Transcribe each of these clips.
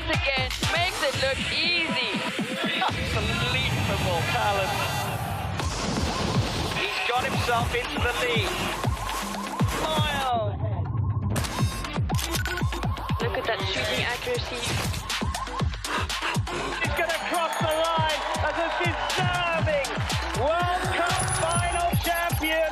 once again makes it look easy. Unbelievable talent. He's got himself into the lead. Smile. Look at that shooting accuracy. He's going to cross the line as a deserving World Cup final champion.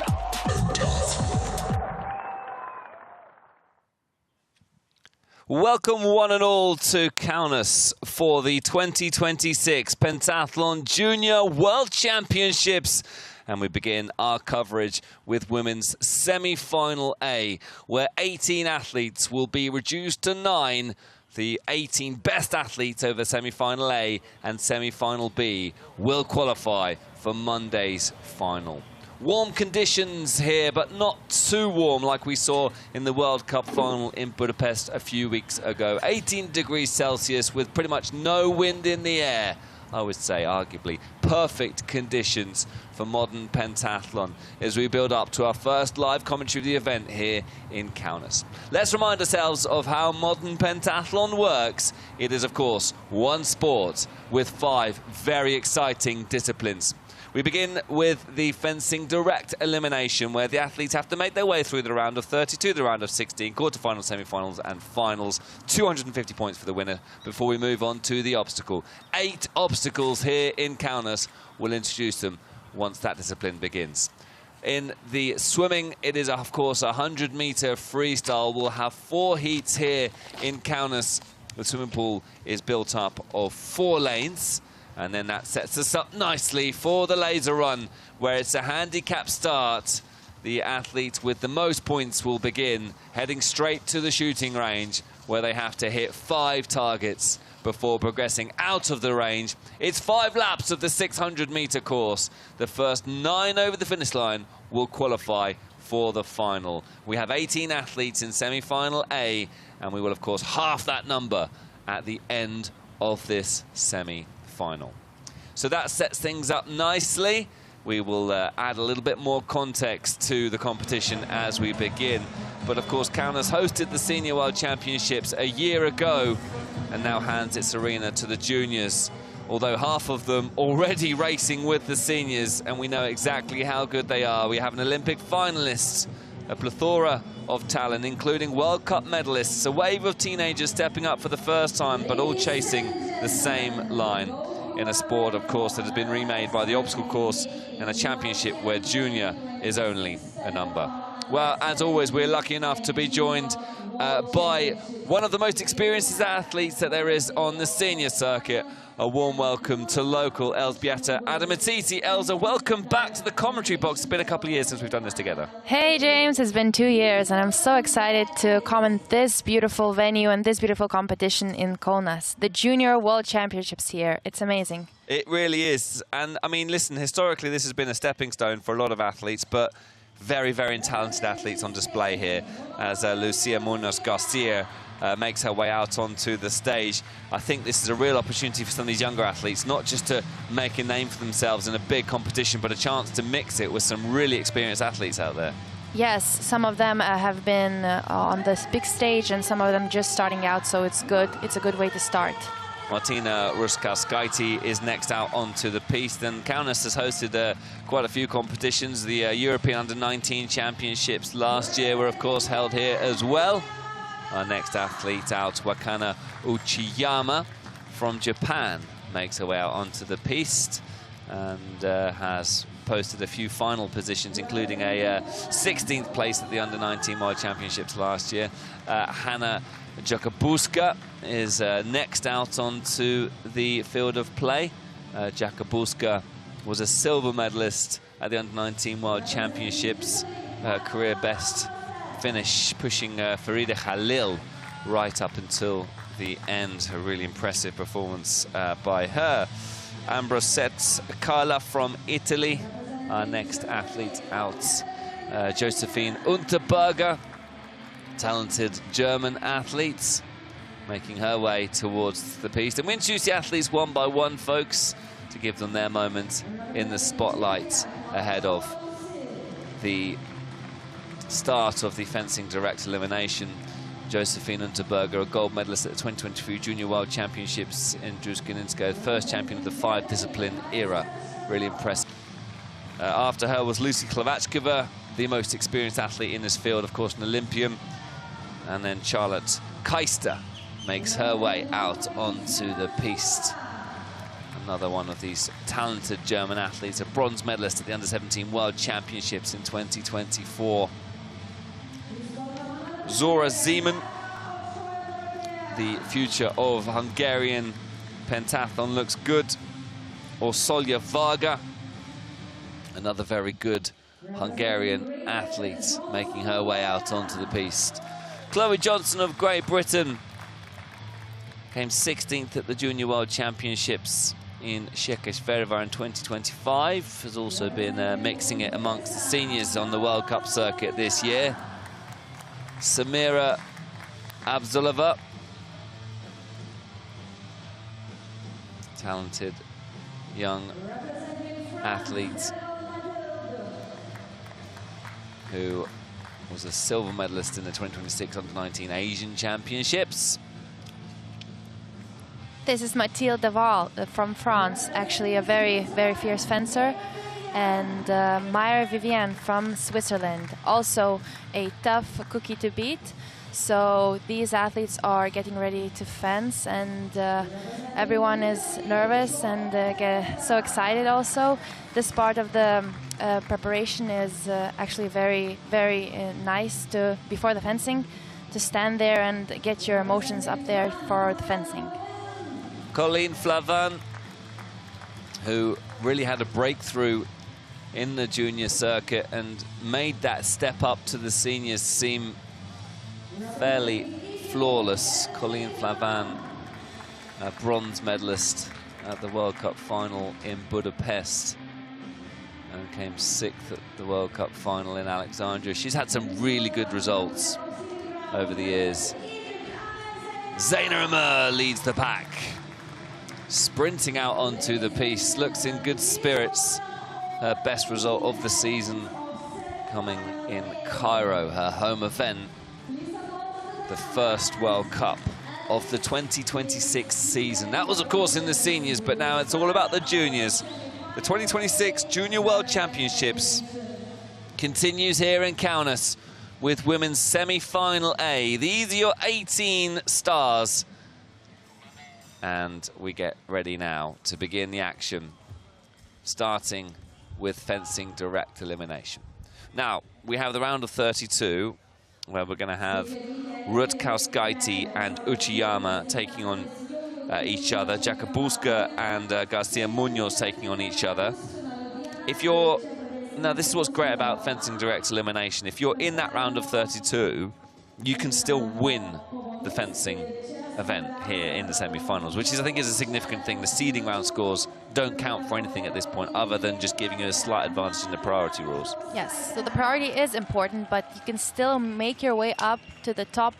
Welcome one and all to Kaunas for the 2026 Pentathlon Junior World Championships. And we begin our coverage with women's semi-final A, where 18 athletes will be reduced to 9. The 18 best athletes over semi-final A and semi-final B will qualify for Monday's final. Warm conditions here, but not too warm like we saw in the World Cup final in Budapest a few weeks ago. 18 degrees Celsius with pretty much no wind in the air. I would say arguably perfect conditions for modern pentathlon as we build up to our first live commentary of the event here in Kaunas. Let's remind ourselves of how modern pentathlon works. It is, of course, one sport with 5 very exciting disciplines. We begin with the fencing direct elimination, where the athletes have to make their way through the round of 32, the round of 16, quarterfinals, semi-finals and finals. 250 points for the winner before we move on to the obstacle. 8 obstacles here in Kaunas. We'll introduce them once that discipline begins. In the swimming, it is, of course, a 100-meter freestyle. We'll have 4 heats here in Kaunas. The swimming pool is built up of 4 lanes. And then that sets us up nicely for the laser run, where it's a handicap start. The athlete with the most points will begin, heading straight to the shooting range, where they have to hit 5 targets before progressing out of the range. It's 5 laps of the 600-meter course. The first 9 over the finish line will qualify for the final. We have 18 athletes in semi-final A, and we will, of course, half that number at the end of this semi-final. So that sets things up nicely. We will add a little bit more context to the competition as we begin. But of course, Kaunas hosted the Senior World Championships a year ago and now hands its arena to the juniors. Although half of them already racing with the seniors, and we know exactly how good they are. We have an Olympic finalist, a plethora of talent, including World Cup medalists, a wave of teenagers stepping up for the first time, but all chasing the same line in a sport, of course, that has been remade by the obstacle course and a championship where junior is only a number. Well, as always, we're lucky enough to be joined by one of the most experienced athletes that there is on the senior circuit. A warm welcome to local Elżbieta Adamatidze. Elza, welcome back to the commentary box. It's been a couple of years since we've done this together. Hey, James. It's been 2 years, and I'm so excited to comment this beautiful venue and this beautiful competition in Kaunas. The Junior World Championships here. It's amazing. It really is. And, I mean, listen, historically, this has been a stepping stone for a lot of athletes, but very, very talented athletes on display here as Lucia Munoz Garcia makes her way out onto the stage. I think this is a real opportunity for some of these younger athletes, not just to make a name for themselves in a big competition, but a chance to mix it with some really experienced athletes out there. Yes, some of them have been on this big stage and some of them just starting out, so it's good. It's a good way to start. Martina Ruskauskaite is next out onto the piste, and Kaunas has hosted quite a few competitions. The European Under-19 Championships last year were, of course, held here as well. Our next athlete out, Wakana Uchiyama from Japan, makes her way out onto the piste and has posted a few final positions, including a 16th place at the Under-19 World Championships last year. Hanna Jakabuska is next out onto the field of play. Jakabuska was a silver medalist at the Under-19 World Championships, career best finish, pushing Farida Khalil right up until the end. A really impressive performance by her. Ambroset Carla from Italy, our next athlete out. Josephine Unterberger, talented German athlete, making her way towards the piste. And we introduce the athletes one by one, folks, to give them their moment in the spotlight ahead of the start of the fencing direct elimination Josephine Unterberger, a gold medalist at the 2023 Junior World Championships in Druskininska, first champion of the 5-discipline era. Really impressive. After her was Lucy Klavachkova, the most experienced athlete in this field, of course, an Olympian. And then Charlotte Keister makes her way out onto the piste. Another one of these talented German athletes, a bronze medalist at the Under-17 World Championships in 2024. Zora Zeman, the future of Hungarian pentathlon looks good. Orsolya Varga, another very good Hungarian athlete, making her way out onto the piste. Chloe Johnson of Great Britain came 16th at the Junior World Championships in Székesfehérvár in 2025. Has also been mixing it amongst the seniors on the World Cup circuit this year. Samira Abzulova, talented young athlete who was a silver medalist in the 2026 Under-19 Asian Championships. This is Mathilde Deval from France, actually a very, very fierce fencer. And Meyer Vivienne from Switzerland, also a tough cookie to beat. So these athletes are getting ready to fence, and everyone is nervous and get so excited also. This part of the preparation is actually very, very nice to, before the fencing, to stand there and get your emotions up there for the fencing. Colleen Flavin, who really had a breakthrough in the junior circuit and made that step up to the seniors seem fairly flawless. Colleen Flavin, a bronze medalist at the World Cup final in Budapest, and came 6th at the World Cup final in Alexandria. She's had some really good results over the years. Zaina Amur leads the pack, sprinting out onto the piste, looks in good spirits. Her best result of the season coming in Cairo, her home event, the first World Cup of the 2026 season. That was, of course, in the seniors, but now it's all about the juniors. The 2026 Junior World Championships continues here in Kaunas with women's semi-final A. These are your 18 stars. And we get ready now to begin the action, starting with fencing direct elimination. Now, we have the round of 32, where we're going to have Rutkauskaite and Uchiyama taking on each other, Jakabuska and Garcia Munoz taking on each other. If you're... Now, this is what's great about fencing direct elimination. If you're in that round of 32, you can still win the fencing event here in the semi-finals, which is, I think, is a significant thing. The seeding round scores don't count for anything at this point other than just giving you a slight advantage in the priority rules. Yes, so the priority is important, but you can still make your way up to the top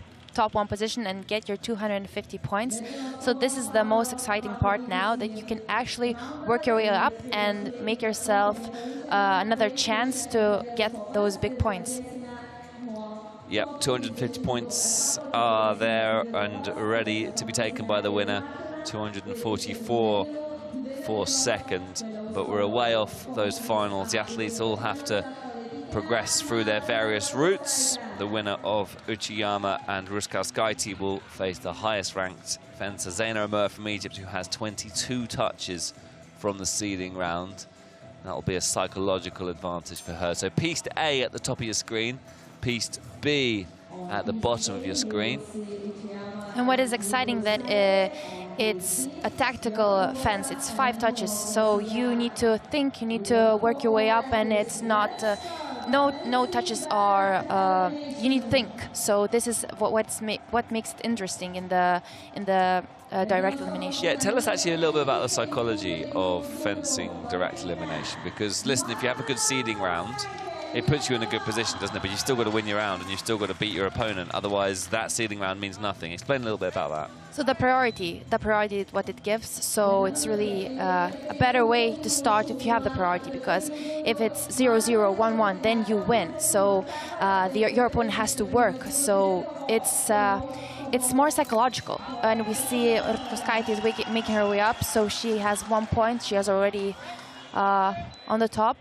one position and get your 250 points. So this is the most exciting part now, that you can actually work your way up and make yourself another chance to get those big points. Yep, 250 points are there and ready to be taken by the winner. 244 for second, but we're away off those finals. The athletes all have to progress through their various routes. The winner of Uchiyama and Rutkauskaite will face the highest ranked fencer, Zaina Amur from Egypt, who has 22 touches from the seeding round. That will be a psychological advantage for her. So piste A at the top of your screen, piste B at the bottom of your screen. And what is exciting that it's a tactical fence. It's 5 touches, so you need to think, you need to work your way up, and it's not no touches are you need to think. So this is what makes it interesting in the direct elimination. Yeah, tell us actually a little bit about the psychology of fencing direct elimination, because listen, if you have a good seeding round, it puts you in a good position, doesn't it? But you've still got to win your round, and you've still got to beat your opponent. Otherwise, that seeding round means nothing. Explain a little bit about that. So the priority is what it gives. So it's really a better way to start if you have the priority, because if it's 0-0, 1-1, then you win. So your opponent has to work. So it's more psychological. And we see Rutkauskaitė is making her way up. So she has 1 point. She has already on the top.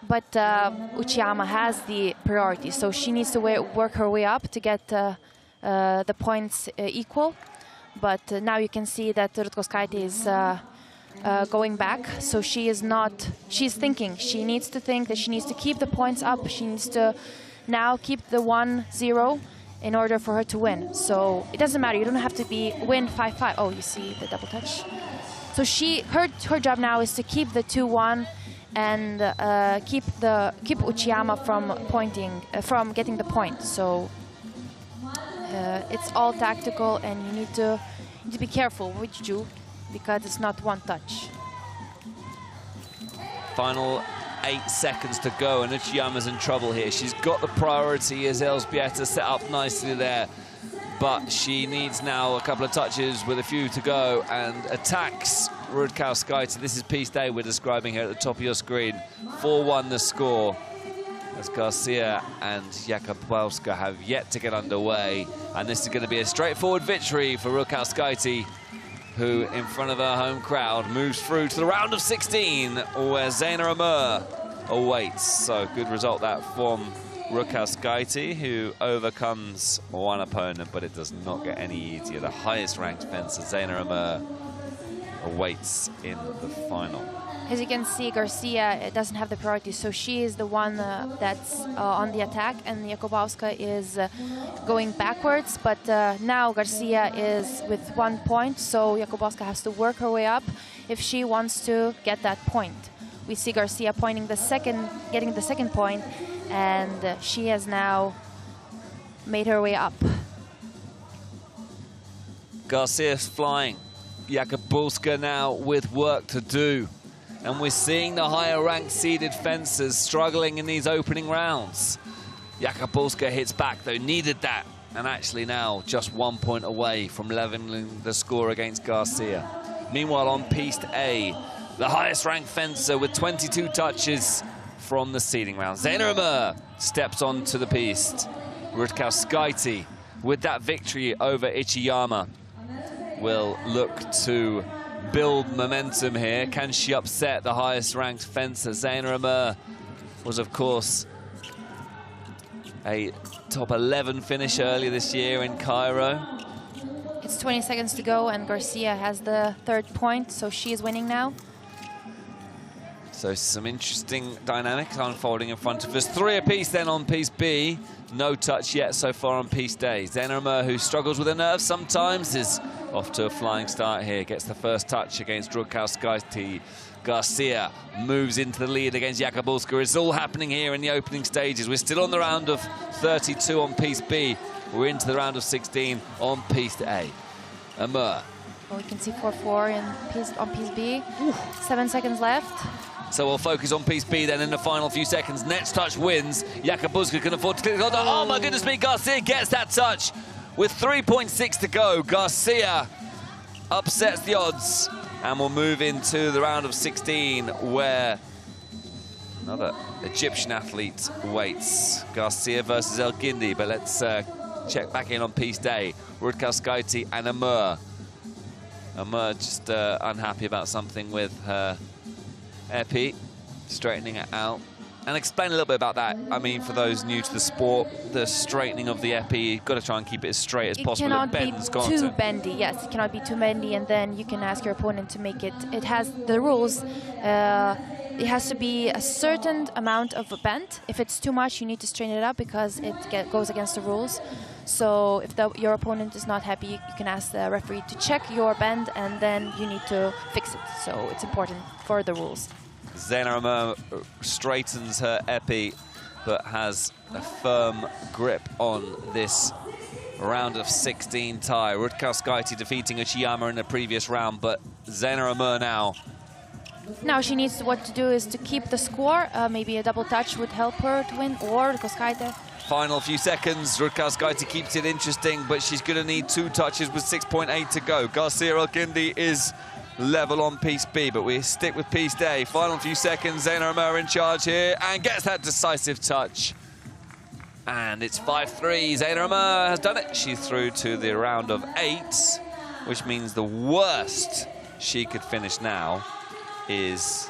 But Uchiyama has the priority. So she needs to work her way up to get the points equal. But now you can see that Rutkauskaitė is going back. So she's thinking. She needs to think that she needs to keep the points up. She needs to now keep the 1-0 in order for her to win. So it doesn't matter. You don't have to win 5-5. Oh, you see the double touch. So her job now is to keep the 2-1 and keep Uchiyama from getting the point. So it's all tactical, and you need to be careful what you do, because it's not one touch. Final 8 seconds to go, and Uchiyama's in trouble here. She's got the priority as Elżbieta set up nicely there, but she needs now a couple of touches with a few to go, and attacks Rutkauskaitė. This is piece A we're describing here at the top of your screen. 4-1 the score, as Garcia and Jakubowska have yet to get underway. And this is going to be a straightforward victory for Rutkauskaitė, who, in front of her home crowd, moves through to the round of 16, where Zaina Amur awaits. So good result that from Rutkauskaitė, who overcomes one opponent, but it does not get any easier. The highest ranked fencer, Zaina Amur, awaits in the final. As you can see, Garcia doesn't have the priority, so she is the one that's on the attack, and Jakubowska is going backwards. But now Garcia is with 1 point, so Jakubowska has to work her way up if she wants to get that point. We see Garcia getting the second point, and she has now made her way up. Garcia's flying. Jakubowska now with work to do. And we're seeing the higher-ranked seeded fencers struggling in these opening rounds. Jakubowska hits back, though, needed that. And actually now just 1 point away from leveling the score against Garcia. Meanwhile, on piste A, the highest-ranked fencer with 22 touches from the seeding round. Zaina Amur steps onto the piste. Rutkauskaitė, with that victory over Uchiyama, will look to build momentum here. Can she upset the highest ranked fencer? Zaina Amur was, of course, a top 11 finish earlier this year in Cairo. It's 20 seconds to go, and Garcia has the 3rd point, so she is winning now. So some interesting dynamics unfolding in front of us. 3 apiece then on piece B. No touch yet so far on piece A. Zaina Amur, who struggles with her nerves sometimes, is off to a flying start here. Gets the first touch against Rutkauskaitė. Garcia moves into the lead against Jakubowska. It's all happening here in the opening stages. We're still on the round of 32 on piece B. We're into the round of 16 on piece A. Amur. Well, we can see 4-4 on piece B. 7 seconds left. So we'll focus on piece B then in the final few seconds. Next touch wins. Jakubowska can afford to click on. Oh my goodness me, Garcia gets that touch. With 3.6 to go, Garcia upsets the odds and will move into the round of 16, where another Egyptian athlete waits. Garcia versus El Guindi, but let's check back in on piece A. Rutkauskaitė and Amur. Amur just unhappy about something with her epi, straightening it out. And explain a little bit about that. I mean, for those new to the sport, the straightening of the epi, you've got to try and keep it as straight as possible. It cannot be too bendy. Yes, it cannot be too bendy, and then you can ask your opponent to make it. It has the rules. It has to be a certain amount of bend. If it's too much, you need to straighten it up because it goes against the rules. So if your opponent is not happy, you can ask the referee to check your bend, and then you need to fix it. So it's important for the rules. Zaina Amur straightens her epi, but has a firm grip on this round of 16 tie. Rutkauskaitė defeating Uchiyama in the previous round, but Zaina Amur now Now she needs what to do is to keep the score. Maybe a double touch would help her to win, or Koskaite. Final few seconds. Rutkaskaite keeps it interesting, but she's going to need 2 touches with 6.8 to go. Garcia Alguindi is level on piece B, but we stick with piece A. Final few seconds. Zaina Amur in charge here and gets that decisive touch. And it's 5-3. Zaina Amur has done it. She's through to the round of 8, which means the worst she could finish now is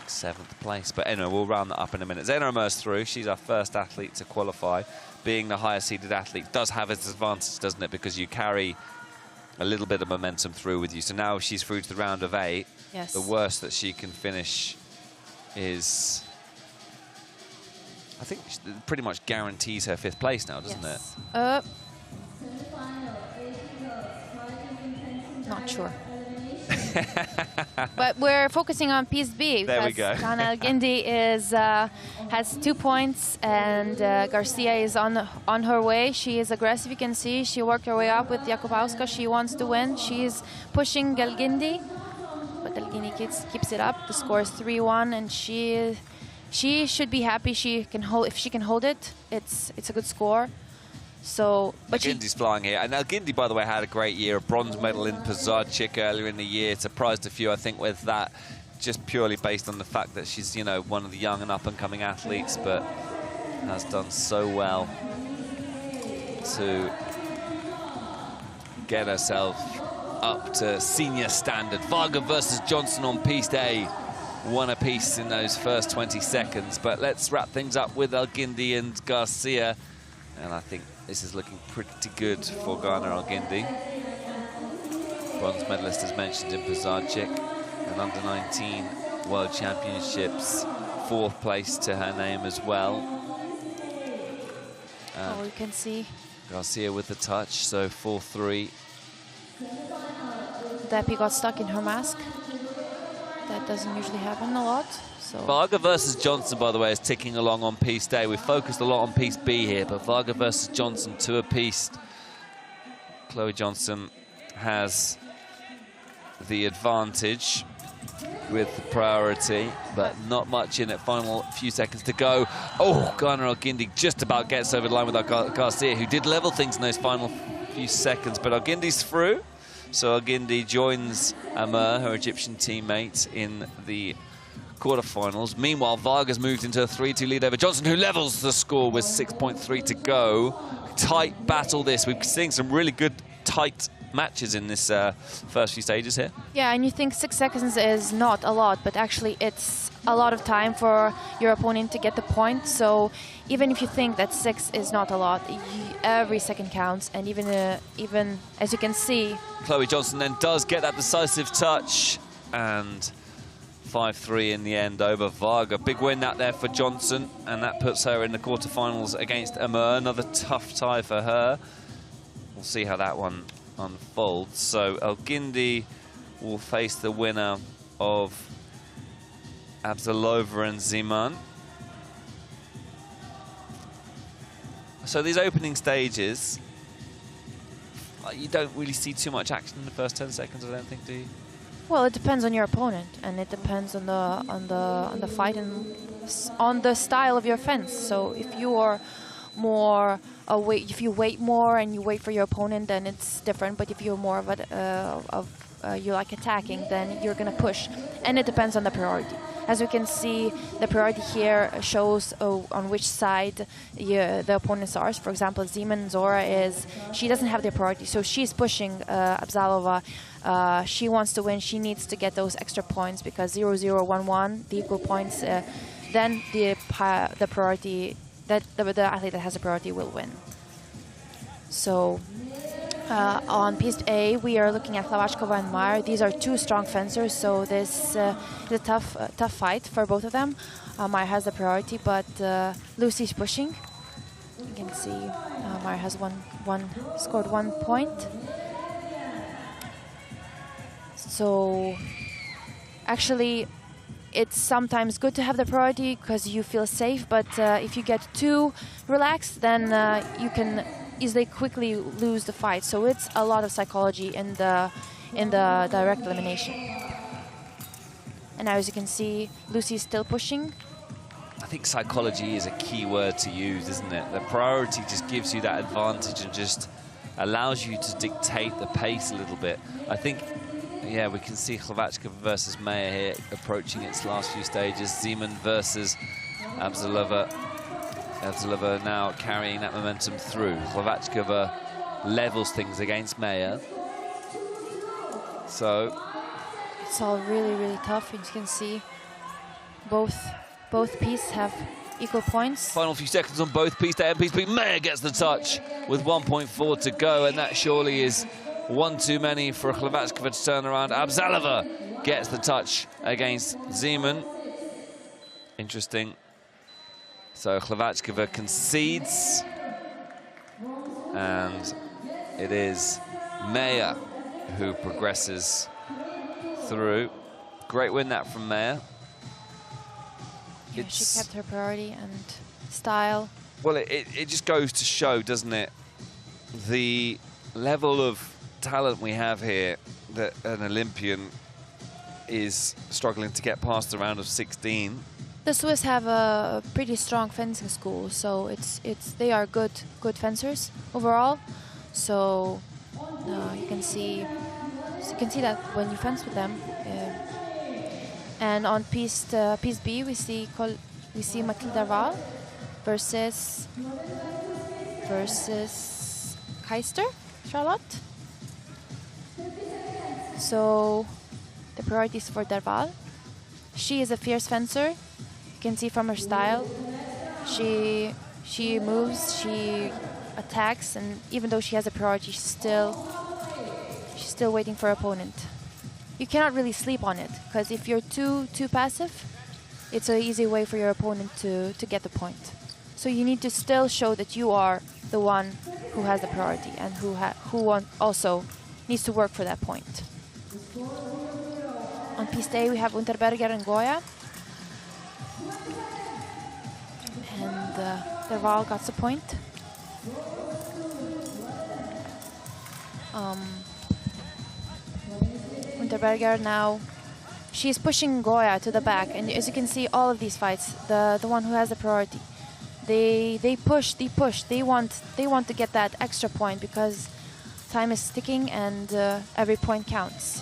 7th place. But anyway, we'll round that up in a minute. Zaina Amur's through. She's our first athlete to qualify. Being the higher seeded athlete does have its advantage, doesn't it? Because you carry a little bit of momentum through with you. So now she's through to the round of 8. Yes. The worst that she can finish is, I think, pretty much guarantees her 5th place now, doesn't it? Not sure. But we're focusing on piece B. There we go. Zaina Alguindi is has 2 points, and Garcia is on her way. She is aggressive. You can see she worked her way up with Jakubowska. She wants to win. She's pushing Alguindi, but Alguindi keeps it up. The score is 3-1, and she should be happy. She can hold. If she can hold it, it's a good score. So, but Algindi's flying here. And Alguindi, by the way, had a great year. A bronze medal in Pazarchik earlier in the year. Surprised a few, I think, with that. Just purely based on the fact that she's, you know, one of the young and up-and-coming athletes, but has done so well to get herself up to senior standard. Varga versus Johnson on piece A. 1 apiece in those first 20 seconds. But let's wrap things up with Alguindi and Garcia. And I think this is looking pretty good for Ghana Alguindi. Bronze medalist, as mentioned, in Pazarchik. And under-19 World Championships, 4th place to her name as well. Oh, you can see Garcia with the touch, so 4-3. Depi got stuck in her mask. That doesn't usually happen a lot. So. Varga versus Johnson, by the way, is ticking along on piece A. We've focused a lot on piece B here, but Varga versus Johnson, 2 apiece. Chloe Johnson has the advantage with the priority, but not much in it. Final few seconds to go. Oh, Ghana Alguindi just about gets over the line with Garcia, who did level things in those final few seconds, but Algindi's through. So Alguindi joins Amur, her Egyptian teammate, in the quarterfinals. Meanwhile, Varga's moved into a 3-2 lead over Johnson, who levels the score with 6.3 to go. Tight battle this. We've seen some really good tight matches in this first few stages here. Yeah, and you think 6 seconds is not a lot, but actually it's a lot of time for your opponent to get the point. So even if you think that 6 is not a lot, every second counts. And even as you can see, Chloe Johnson then does get that decisive touch, and 5-3 in the end over Varga. Big win out there for Johnson, and that puts her in the quarterfinals against Amur. Another tough tie for her. We'll see how that one unfolds. So Alguindi will face the winner of Abzalova and Zeman. So these opening stages, you don't really see too much action in the first 10 seconds, I don't think, do you? well, it depends on your opponent, and it depends on the fight and on the style of your fence. So if you are more if you wait more and you wait for your opponent, then it's different. But if you're more of you like attacking, then you're gonna push, and it depends on the priority. As we can see, the priority here shows on which side the opponents are. For example, Zeman Zora she doesn't have the priority, so she's pushing Abzalova. She wants to win. She needs to get those extra points because 0-0, 1-1, the equal points. Then the priority the athlete that has the priority will win. So. On piece A, we are looking at Klavachkova and Meyer. These are 2 strong fencers, so this is a tough fight for both of them. Meyer has the priority, but Lucy's pushing. You can see Meyer has scored 1 point. So actually, it's sometimes good to have the priority because you feel safe, but if you get too relaxed, then you can easily quickly lose the fight. So it's a lot of psychology in the direct elimination. And now, as you can see, Lucy's still pushing. I think psychology is a key word to use, isn't it? The priority just gives you that advantage and just allows you to dictate the pace a little bit. I think, yeah, we can see Hlavačka versus Meyer here approaching its last few stages. Zeman versus Abzalova. Abzalova now carrying that momentum through. Hlavačka levels things against Meyer. So it's all really, really tough. As you can see, both pieces have equal points. Final few seconds on both Piste A and Piste B. Meyer gets the touch with 1.4 to go, and that surely is one too many for Hlavačka to turn around. Abzalova gets the touch against Zeman. Interesting. So Hlavačka concedes, and it is Meyer who progresses through. Great win that from Meyer. Yeah, she kept her priority and style. Well, it just goes to show, doesn't it, the level of talent we have here, that an Olympian is struggling to get past the round of 16. The Swiss have a pretty strong fencing school, so they are good fencers overall. So you can see that when you fence with them. And on Piste B, we see Mathilde Derval versus Keister, Charlotte. So the priorities for Derval. She is a fierce fencer. You can see from her style. She moves, she attacks, and even though she has a priority, she's still waiting for her opponent. You cannot really sleep on it, because if you're too passive, it's an easy way for your opponent to get the point. So you need to still show that you are the one who has the priority and who also needs to work for that point. On Piste A, we have Unterberger and Goya. And Derval got the point. Unterberger now, she's pushing Goya to the back, and as you can see, all of these fights, the one who has the priority, they push, they want to get that extra point because time is ticking and every point counts.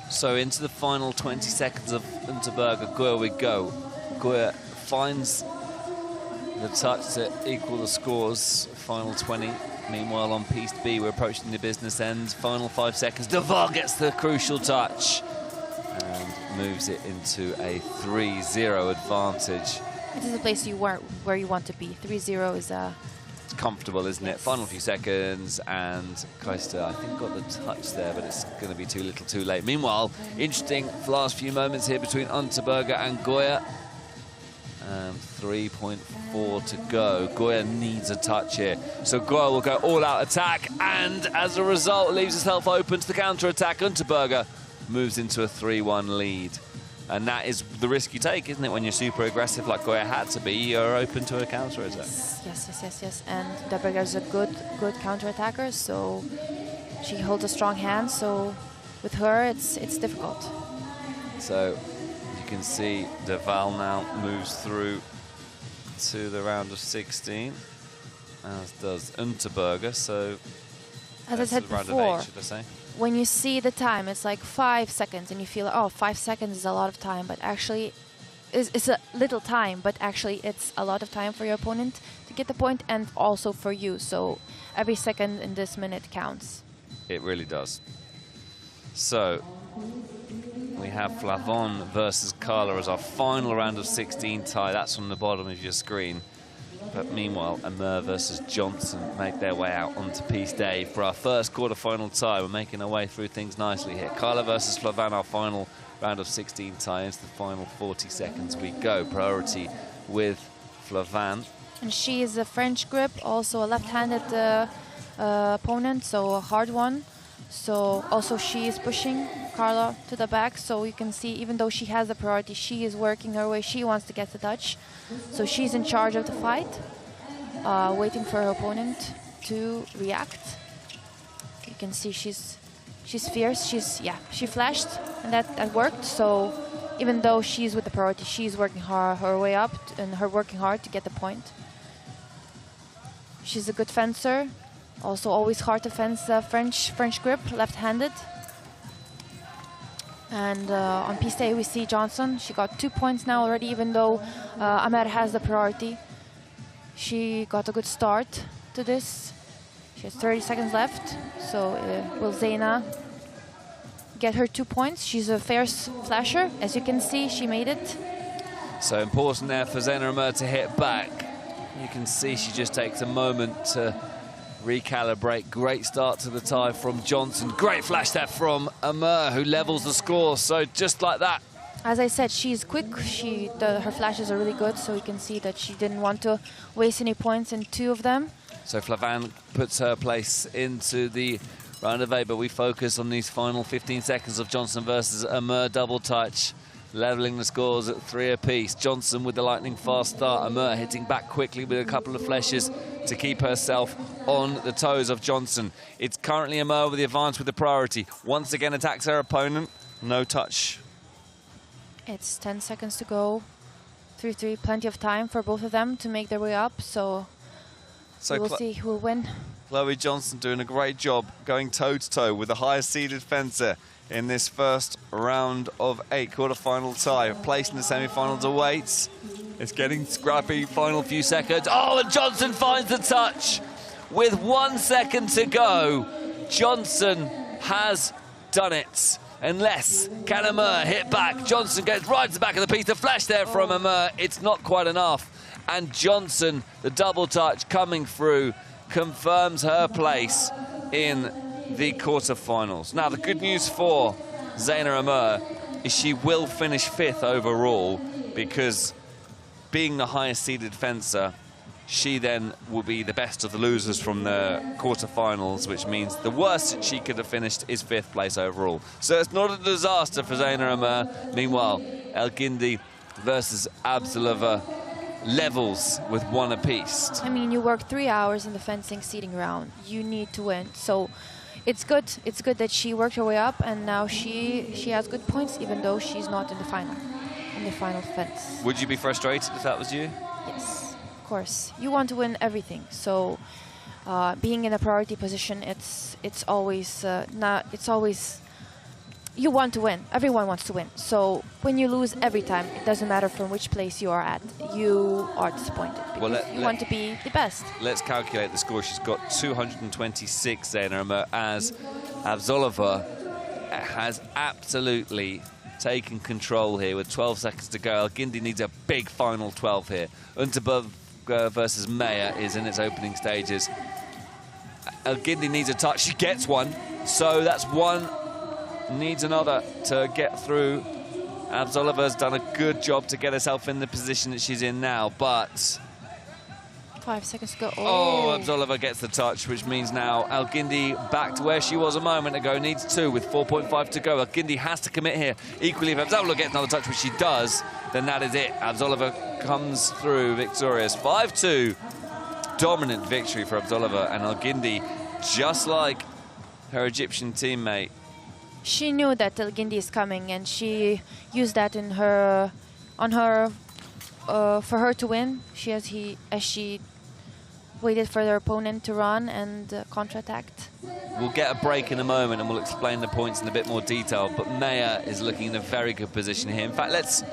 So into the final 20 seconds of Unterberger, Goya we go. Goya finds the touch to equal the scores, final 20. Meanwhile, on Piste B, we're approaching the business end. Final 5 seconds. Derval gets the crucial touch and moves it into a 3-0 advantage. This is a place where you want to be. 3-0 is it's comfortable, isn't it? Final few seconds, and Keister, I think, got the touch there, but it's going to be too little, too late. Meanwhile, interesting last few moments here between Unterberger and Goya. 3.4 to go. Goya needs a touch here. So Goya will go all-out attack, and as a result, leaves herself open to the counter-attack. Unterberger moves into a 3-1 lead. And that is the risk you take, isn't it? When you're super aggressive like Goya had to be, you're open to a counter-attack. Yes. And Unterberger is a good counter-attacker, so she holds a strong hand, so with her, it's difficult. So you can see Derval now moves through to the round of 16, as does Unterberger. So as I said before, when you see the time, it's like 5 seconds, and you feel, oh, 5 seconds is a lot of time, but actually it's a little time, but actually it's a lot of time for your opponent to get the point and also for you. So every second in this minute counts. It really does. So we have Flavon versus Carla as our final round of 16 tie. That's on the bottom of your screen. But meanwhile, Amur versus Johnson make their way out onto Piste A for our first quarter-final tie. We're making our way through things nicely here. Carla versus Flavon, our final round of 16 tie. Into the final 40 seconds we go. Priority with Flavon. And she is a French grip, also a left-handed opponent, so a hard one. So also she is pushing Carla to the back, so you can see even though she has the priority, she is working her way, she wants to get the touch. So she's in charge of the fight, waiting for her opponent to react. You can see she's She's fierce. She flashed, and that worked. So even though she's with the priority, she's working her way up and working hard to get the point. She's a good fencer. Also always hard to fence French grip, left-handed. And on piste we see Johnson. She got 2 points now already, even though Amer has the priority. She got a good start to this. She has 30 seconds left. So will Zeina get her 2 points? She's a fierce flasher. As you can see, she made it. So important there for Zeina Amer to hit back. You can see she just takes a moment to recalibrate. Great start to the tie from Johnson. Great flash there from Amer, who levels the score. So just like that. As I said, she's quick. Her flashes are really good, so you can see that she didn't want to waste any points in 2 of them. So Flavin puts her place into the round of 8, but we focus on these final 15 seconds of Johnson versus Amer double touch, leveling the scores at 3 apiece. Johnson with the lightning fast start, Amer hitting back quickly with a couple of flashes to keep herself on the toes of Johnson. It's currently Amer with the advance with the priority. Once again attacks her opponent, no touch. It's 10 seconds to go. 3-3, plenty of time for both of them to make their way up, so we'll see who will win. Chloe Johnson doing a great job going toe-to-toe with the highest seeded fencer in this first round of 8 quarter-final tie. Placed in the semi-finals awaits. It's getting scrappy, final few seconds. Oh, and Johnson finds the touch. With 1 second to go, Johnson has done it. Unless, can Amer hit back? Johnson gets right to the back of the piece. The flash there from Amer, it's not quite enough. And Johnson, the double touch coming through, confirms her place in the quarterfinals. Now, the good news for Zeina Amer is she will finish 5th overall, because being the highest seeded fencer, she then will be the best of the losers from the quarterfinals, which means the worst she could have finished is 5th place overall. So it's not a disaster for Zeina Amer. Meanwhile, Elgindi versus Abzalova levels with 1 apiece. I mean, you work 3 hours in the fencing seeding round. You need to win. So it's good. It's good that she worked her way up, and now she has good points, even though she's not in the final fence. Would you be frustrated if that was you? Yes, of course. You want to win everything. So being in a priority position, it's always you want to win. Everyone wants to win. So when you lose every time, it doesn't matter from which place you are at. You are disappointed because you want to be the best. Let's calculate the score. She's got 226, Zeina Amer, as Abzalova has absolutely taken control here with 12 seconds to go. Elgindi needs a big final 12 here. Unterberg versus Meyer is in its opening stages. Elgindi needs a touch. She gets one. So that's one. Needs another to get through. Abzalova's done a good job to get herself in the position that she's in now, but 5 seconds to go. Oh, Abzalova gets the touch, which means now Elgindi back to where she was a moment ago, needs 2 with 4.5 to go. Elgindi has to commit here. Equally, if Abzalova gets another touch, which she does, then that is it. Abzalova comes through victorious. 5-2, dominant victory for Abzalova, and Elgindi, just like her Egyptian teammate, she knew that Elgindi is coming, and she used that for her to win. As she waited for their opponent to run and counterattacked. We'll get a break in a moment, and we'll explain the points in a bit more detail. But Meyer is looking in a very good position here. In fact, let's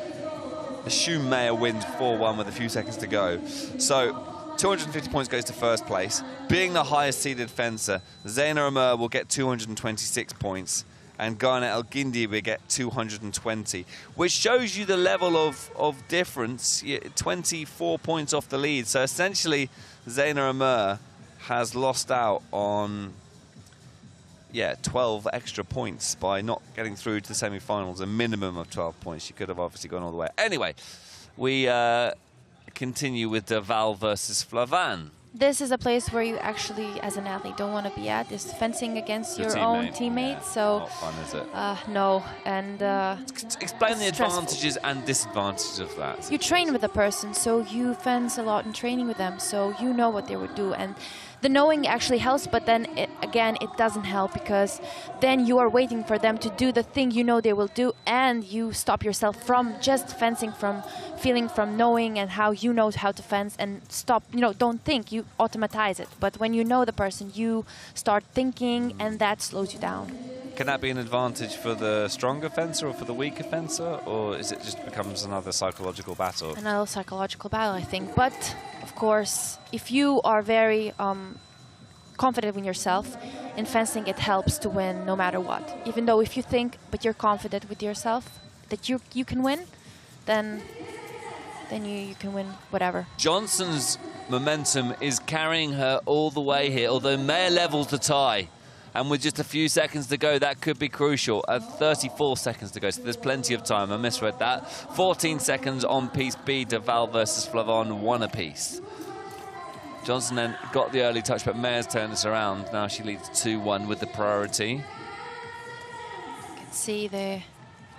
assume Meyer wins 4-1 with a few seconds to go. So 250 points goes to first place. Being the highest seeded fencer, Zeina Amer will get 226 points. And Ghana Elgindi will get 220, which shows you the level of difference, 24 points off the lead. So essentially, Zeina Amer has lost out on, 12 extra points by not getting through to the semi-finals, a minimum of 12 points. She could have obviously gone all the way. Anyway, we continue with Val versus Flavin. This is a place where you actually, as an athlete, don't want to be at. Is fencing against your own teammates. Yeah, so not fun, is it? No, and explain the advantages and disadvantages of that. You train with a person, so you fence a lot in training with them, so you know what they would do. And the knowing actually helps, but then again it doesn't help, because then you are waiting for them to do the thing you know they will do, and you stop yourself from just fencing, from feeling, from knowing and how you know how to fence, and stop, you know, don't think, you automatize it. But when you know the person, you start thinking, and that slows you down. Can that be an advantage for the stronger fencer or for the weaker fencer, or is it just becomes another psychological battle? Another psychological battle, I think. But of course, if you are very confident in yourself, in fencing it helps to win no matter what. Even though if you think, but you're confident with yourself that you can win, then you can win whatever. Johnson's momentum is carrying her all the way here, although Meyer levels the tie. And with just a few seconds to go, that could be crucial. 34 seconds to go, so there's plenty of time. I misread that. 14 seconds on piece B. Deval versus Flavon, 1 apiece. Johnson then got the early touch, but Meyer's turned this around. Now she leads 2-1 with the priority. You can see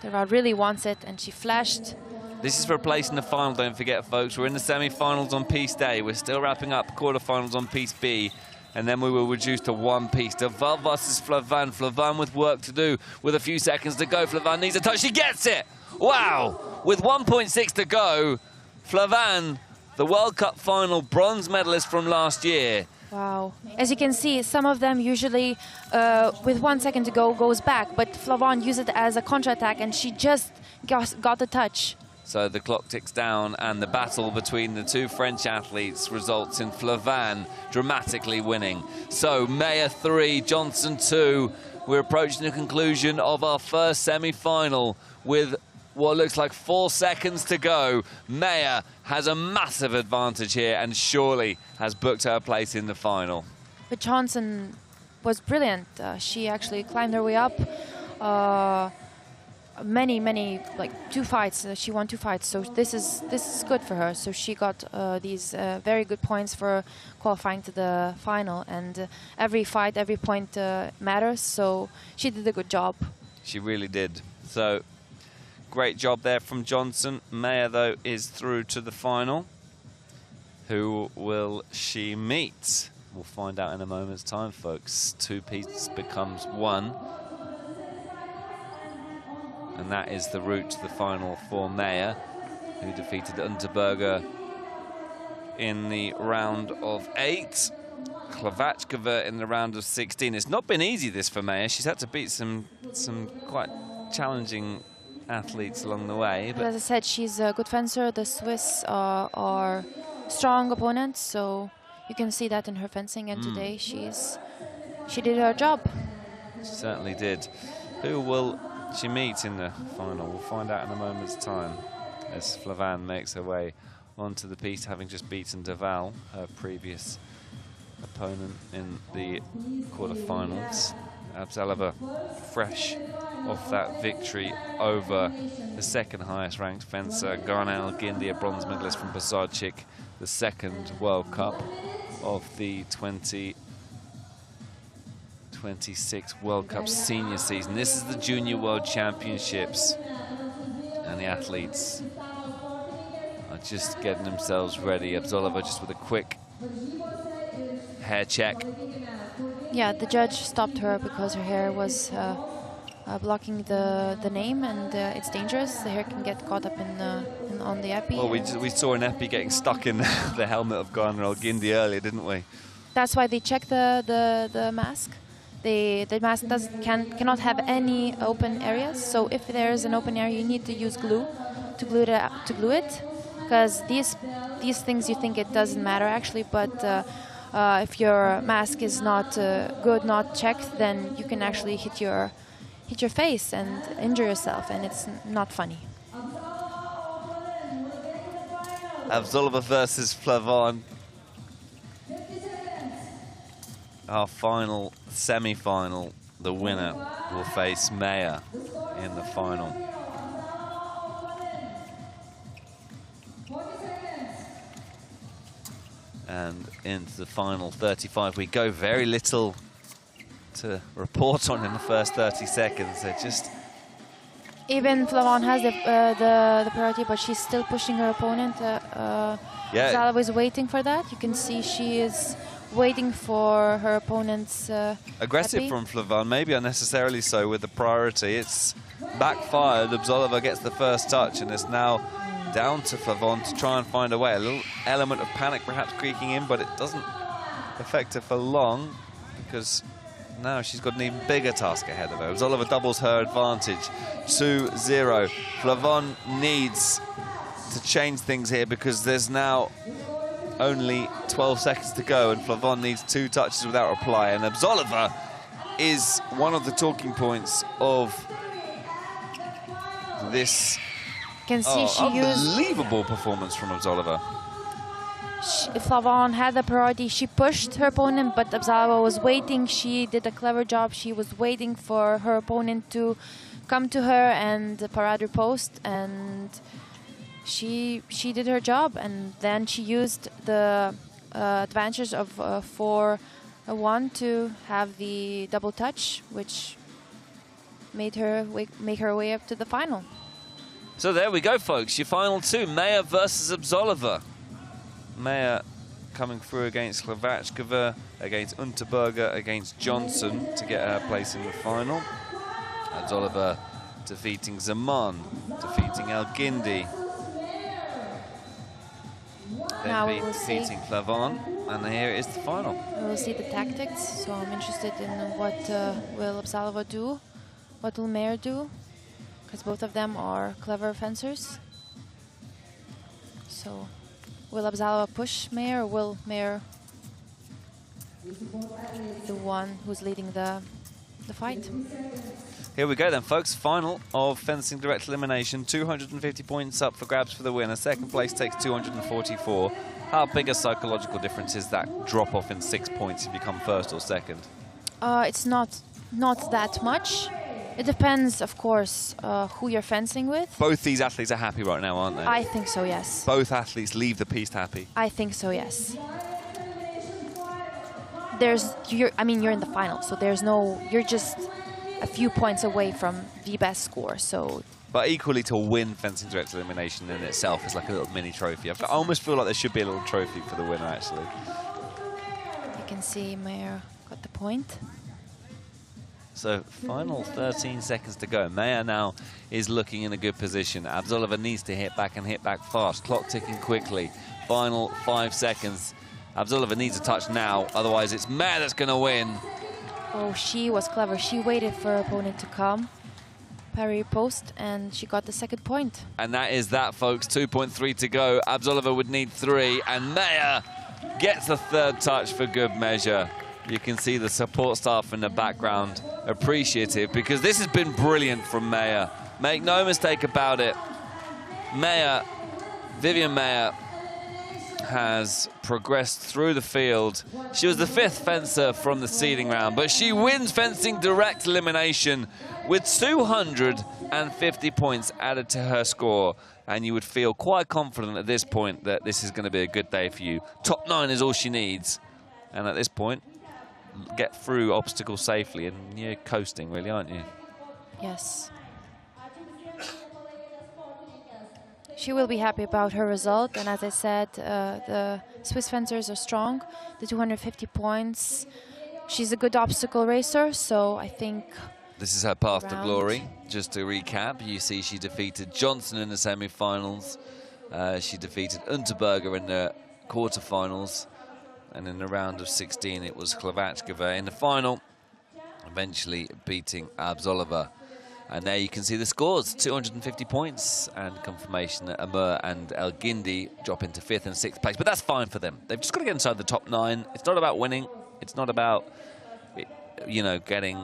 Deval really wants it, and she flashed. This is for a place in the final, don't forget, folks. We're in the semi-finals on piece A. We're still wrapping up quarterfinals on piece B. And then we will reduce to 1 piece. Deval versus Flavon. Flavon with work to do, with a few seconds to go. Flavon needs a touch. She gets it! Wow! With 1.6 to go, Flavon, the World Cup final bronze medalist from last year. Wow. As you can see, some of them usually, with 1 second to go, goes back. But Flavon used it as a counter-attack, and she just got the touch. So the clock ticks down, and the battle between the two French athletes results in Flavon dramatically winning. So Meyer 3, Johnson 2. We're approaching the conclusion of our first semi-final with what looks like 4 seconds to go. Meyer has a massive advantage here and surely has booked her place in the final. But Johnson was brilliant. She actually climbed her way up. Many, like 2 fights. She won 2 fights, so this is good for her. So she got these very good points for qualifying to the final, and every fight, every point matters. So she did a good job. She really did. So great job there from Johnson. Meyer, though, is through to the final. Who will she meet? We'll find out in a moment's time, folks. 2 pieces becomes 1. And that is the route to the final for Meyer, who defeated Unterberger in the round of 8. Klavachkova in the round of 16. It's not been easy, this, for Meyer. She's had to beat some quite challenging athletes along the way. But as I said, she's a good fencer. The Swiss are strong opponents, so you can see that in her fencing. And today she did her job. She certainly did. Who will she meet in the final? We'll find out in a moment's time as Flavon makes her way onto the piece, having just beaten Deval, her previous opponent in the quarterfinals. Abzalova fresh off that victory over the second highest ranked fencer, Garnel Gindi, a bronze medalist from Basarchik, the second World Cup of the 2026 World Cup senior season. This is the Junior World Championships, and the athletes are just getting themselves ready. Abzalova just with a quick hair check. Yeah, the judge stopped her because her hair was blocking the name, and it's dangerous. The hair can get caught up on the epi. Well, we saw an epi getting stuck in the helmet of Garnel Gindi earlier, didn't we? That's why they check the mask. The mask cannot have any open areas. So if there is an open area, you need to use glue to glue it, because these things you think it doesn't matter actually, but if your mask is not good, not checked, then you can actually hit your face and injure yourself, and it's not funny. Abzalova versus Flavon. Our final semi-final, the winner will face Meyer in the final. And into the final 35 we go. Very little to report on in the first 30 seconds. They're just... Even Flavon has the priority, but she's still pushing her opponent. Yeah. Zalava is waiting for that. You can see she is waiting for her opponent's aggressive happy. from Flavon, maybe unnecessarily so with the priority. It's backfired. Absolova gets the first touch, and it's now down to Flavon to try and find a way. A little element of panic perhaps creaking in, but it doesn't affect her for long, because now she's got an even bigger task ahead of her. Absolova doubles her advantage, 2-0. Flavon needs to change things here, because there's now only 12 seconds to go, and Flavon needs 2 touches without reply. And Absolova is one of the talking points of this Can see she used. unbelievable performance from Absolova. Flavon had the priority. She pushed her opponent, but Absolova was waiting. She did a clever job. She was waiting for her opponent to come to her and parade riposte, and she did her job. And then she used the advantage of 4-1 to have the double touch, which made her make her way up to the final. So there we go, folks. Your final two, Meyer versus Absolova. Meyer coming through against Hlavackova, against Unterberger, against Johnson to get her place in the final. Absolova defeating Zaman, defeating Elgindi. Now Then we will see. defeating Flavon, and here is the final. We will see the tactics, so I'm interested in what will Absolova do, what will Meyer do, because both of them are clever fencers. So, will Absolova push Meyer, or will Meyer the one who's leading the fight? Here we go then, folks. Final of fencing direct elimination. 250 points up for grabs for the winner. Second place takes 244. How big a psychological difference is that drop off in 6 points if you come first or second? It's not that much. It depends, of course, who you're fencing with. Both these athletes are happy right now, aren't they? I think so, yes. Both athletes leave the piste happy. I think so, yes. You're in the final, so you're just a few points away from the best score, so. But equally, to win fencing direct elimination in itself is like a little mini trophy. I almost feel like there should be a little trophy for the winner, actually. You can see Meyer got the point. So, final 13 seconds to go. Meyer now is looking in a good position. Absolova needs to hit back and hit back fast. Clock ticking quickly. Final 5 seconds. Absolova needs a touch now, otherwise it's Meyer that's going to win. Oh, she was clever. She waited for her opponent to come, parry post, and she got the second point. And that is that, folks. 2.3 to go. Absolova would need 3, and Meyer gets the third touch for good measure. You can see the support staff in the background appreciative, because this has been brilliant from Meyer. Make no mistake about it. Vivian Meyer has progressed through the field. She was the 5th fencer from the seeding round, but she wins fencing direct elimination with 250 points added to her score. And you would feel quite confident at this point that this is going to be a good day for you. Top 9 is all she needs. And at this point, get through obstacles safely, and you're coasting, really, aren't you? Yes. She will be happy about her result, and as I said, the Swiss fencers are strong. The 250 points. She's a good obstacle racer, so I think this is her path to glory. Just to recap, you see she defeated Johnson in the semi-finals. She defeated Unterberger in the quarter-finals. And in the round of 16, it was Hlavackova in the final, eventually beating Absolova. And there you can see the scores, 250 points, and confirmation that Amur and Elgindi drop into 5th and 6th place. But that's fine for them. They've just got to get inside the top 9. It's not about winning. It's not about, you know, getting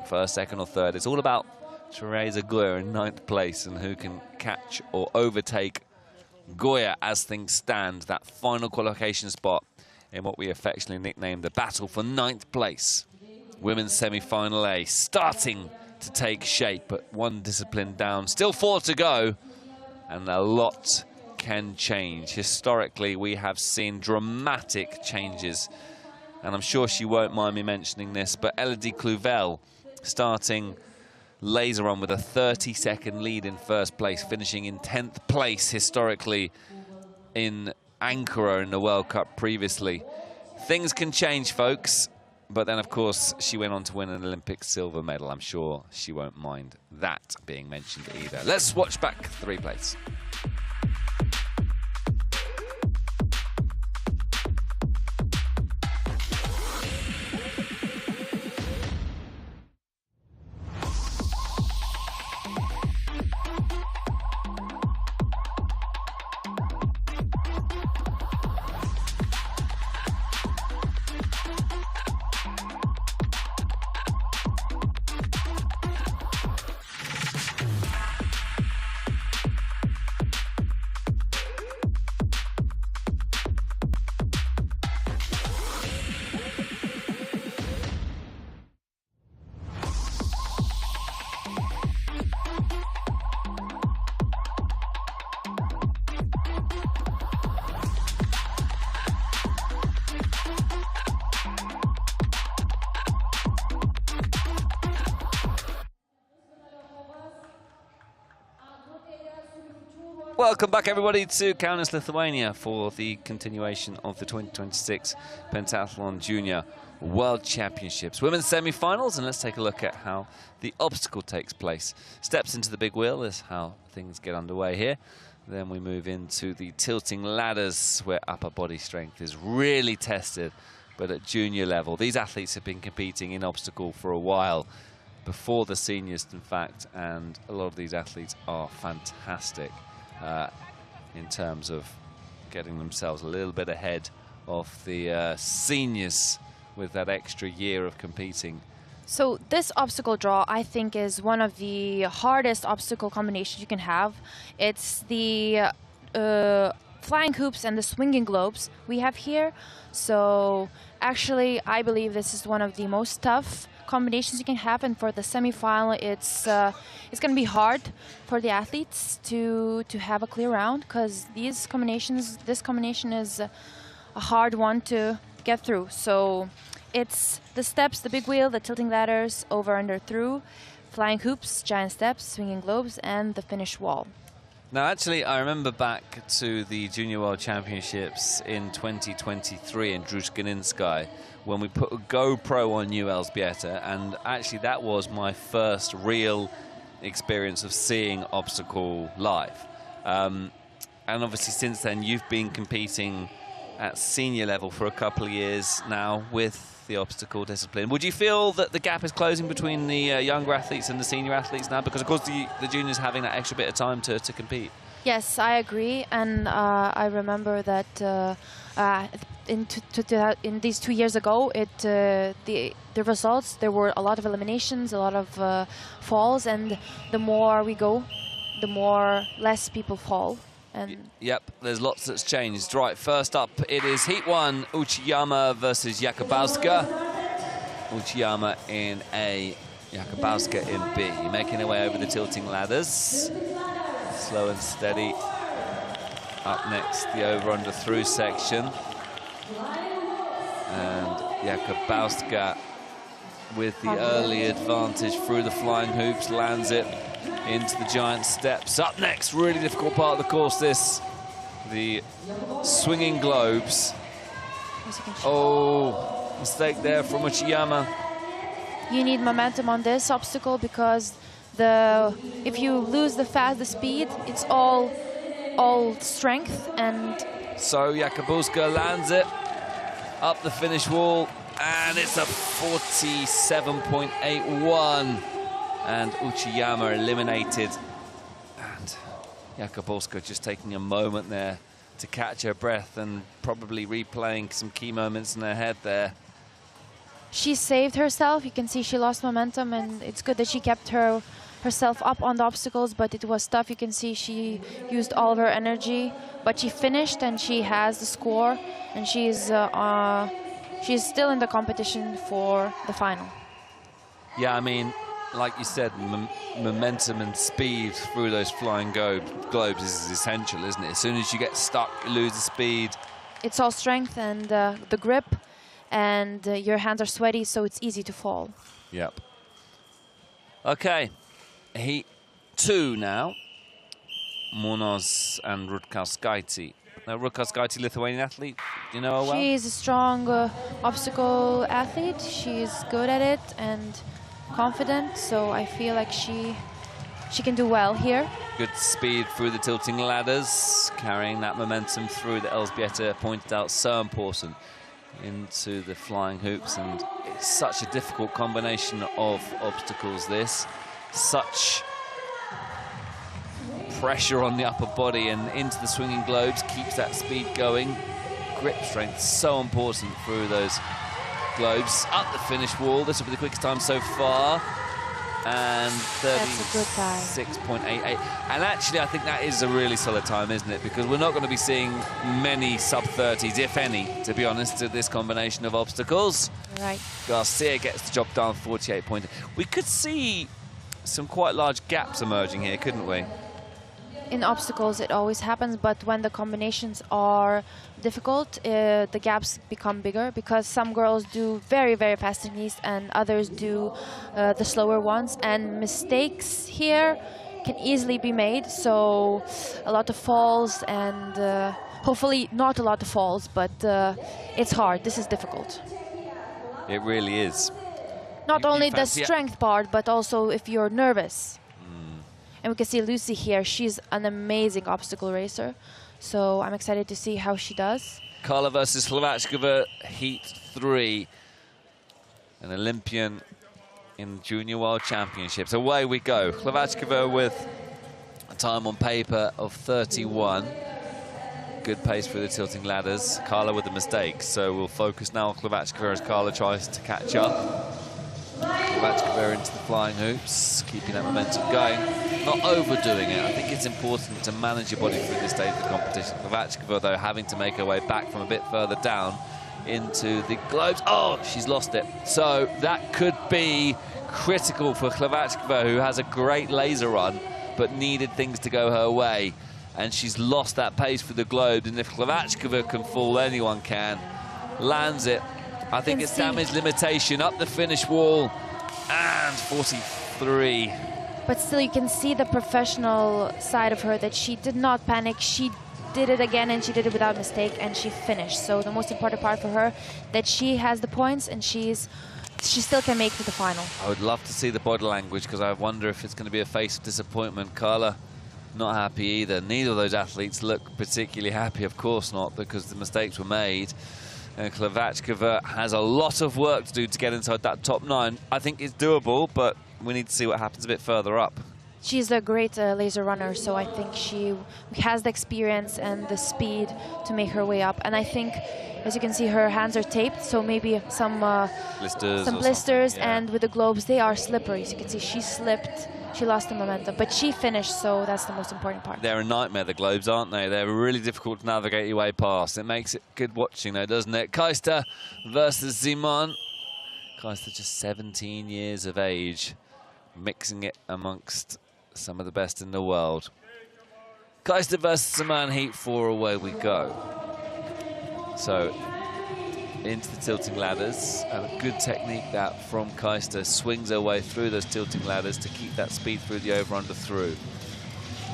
1st, 2nd, or 3rd. It's all about Teresa Goya in 9th place and who can catch or overtake Goya as things stand, that final qualification spot in what we affectionately nicknamed the battle for 9th place. Women's semi-final A starting to take shape, but one discipline down. Still 4 to go, and a lot can change. Historically, we have seen dramatic changes, and I'm sure she won't mind me mentioning this, but Elodie Clouvel starting laser on with a 30-second lead in 1st place, finishing in 10th place historically in Ankara in the World Cup previously. things can change, folks. But then, of course, she went on to win an Olympic silver medal. I'm sure she won't mind that being mentioned either. Let's watch back the replays. Welcome back, everybody, to Kaunas, Lithuania for the continuation of the 2026 Pentathlon Junior World Championships. Women's semi-finals, and let's take a look at how the obstacle takes place. Steps into the big wheel is how things get underway here. Then we move into the tilting ladders, where upper body strength is really tested, but at junior level. These athletes have been competing in obstacle for a while, before the seniors, in fact, and a lot of these athletes are fantastic. In terms of getting themselves a little bit ahead of the seniors with that extra year of competing. So this obstacle draw, I think, is one of the hardest obstacle combinations you can have. It's the flying hoops and the swinging globes we have here. So actually, I believe this is one of the most tough combinations you can have, and for the semi-final, it's going to be hard for the athletes to have a clear round, because this combination is a hard one to get through. So it's the steps, the big wheel, the tilting ladders, over, under, through, flying hoops, giant steps, swinging globes, and the finish wall. Now, actually, I remember back to the Junior World Championships in 2023 in Družbeninsky, when we put a GoPro on New Elżbieta, and actually that was my first real experience of seeing obstacle live. And obviously since then you've been competing at senior level for a couple of years now with the obstacle discipline. Would you feel that the gap is closing between the younger athletes and the senior athletes now? Because of course the juniors having that extra bit of time to compete. Yes, I agree, and I remember that in these 2 years ago, the results, there were a lot of eliminations, a lot of falls, and the more we go, the more less people fall. And yep, there's lots that's changed. Right, first up, it is Heat 1, Uchiyama versus Jakubowska. Uchiyama in A, Jakubowska in B. Making their way over the tilting ladders. Slow and steady. Up next, the over-under through section. And Jakubowska with the early advantage through the flying hoops, lands it into the giant steps. Up next, really difficult part of the course, this, the swinging globes. Oh, mistake there from Uchiyama. You need momentum on this obstacle, because if you lose the speed, it's all strength. And so Jakubowska lands it up the finish wall, and it's a 47.81, and Uchiyama eliminated. And Jakubowska just taking a moment there to catch her breath and probably replaying some key moments in her head there. She saved herself. You can see she lost momentum, and it's good that she kept herself up on the obstacles, but it was tough. You can see she used all of her energy, but she finished, and she has the score, and she's still in the competition for the final. Yeah, I mean, like you said, momentum and speed through those flying globes is essential, isn't it? As soon as you get stuck, you lose the speed. It's all strength and the grip, and your hands are sweaty, so it's easy to fall. Yep. Okay, Heat 2 now. Munoz and Rutkauskaitė Rukaskaitė, Lithuanian athlete. Do you know her well? She's a strong obstacle athlete. She's good at it and confident, so I feel like she can do well here. Good speed through the tilting ladders, carrying that momentum through that Elżbieta pointed out, so important, into the flying hoops. And it's such a difficult combination of obstacles, this. Such pressure on the upper body and into the swinging globes, keeps that speed going. Grip strength, so important through those globes. Up the finish wall, this will be the quickest time so far. And 36.88. And actually, I think that is a really solid time, isn't it? Because we're not going to be seeing many sub-30s, if any, to be honest, to this combination of obstacles. Right. Garcia gets the job done, 48.8. We could see some quite large gaps emerging here, couldn't we? In obstacles, it always happens, but when the combinations are difficult, the gaps become bigger because some girls do very, very fast techniques and others do the slower ones. And mistakes here can easily be made, so a lot of falls and hopefully not a lot of falls, but it's hard. This is difficult. It really is. Not only the strength part, but also if you're nervous. And we can see Lucy here. She's an amazing obstacle racer. So I'm excited to see how she does. Karla versus Hlavackova, Heat 3. An Olympian in Junior World Championships. Away we go. Hlavackova with a time on paper of 31. Good pace through the tilting ladders. Karla with a mistake. So we'll focus now on Hlavackova as Karla tries to catch up. Hlavackova into the flying hoops, keeping that momentum going. Not overdoing it. I think it's important to manage your body through this stage of the competition. Hlavackova, though, having to make her way back from a bit further down into the globes. Oh, she's lost it. So that could be critical for Hlavackova, who has a great laser run, but needed things to go her way. And she's lost that pace for the globes. And if Hlavackova can fall, anyone can. Lands it. I think it's damage limitation up the finish wall, and 43. But still, you can see the professional side of her, that she did not panic. She did it again, and she did it without mistake, and she finished. So the most important part for her, that she has the points, and she still can make it to the final. I would love to see the body language, because I wonder if it's going to be a face of disappointment. Karla, not happy either. Neither of those athletes look particularly happy, of course not, because the mistakes were made. And Hlavackova has a lot of work to do to get inside that top 9. I think it's doable, but we need to see what happens a bit further up. She's a great laser runner, so I think she has the experience and the speed to make her way up. And I think, as you can see, her hands are taped, so maybe some blisters, yeah. And with the globes, they are slippery. As you can see, she slipped. She lost the momentum, but she finished, so that's the most important part. They're a nightmare, the globes, aren't they? They're really difficult to navigate your way past. It makes it good watching, though, doesn't it? Kaista versus Simon. Kaista just 17 years of age, mixing it amongst some of the best in the world. Kaista versus Simon, Heat 4, away we go. So, into the tilting ladders, and a good technique that from Kaista, swings her way through those tilting ladders to keep that speed through the over-under through.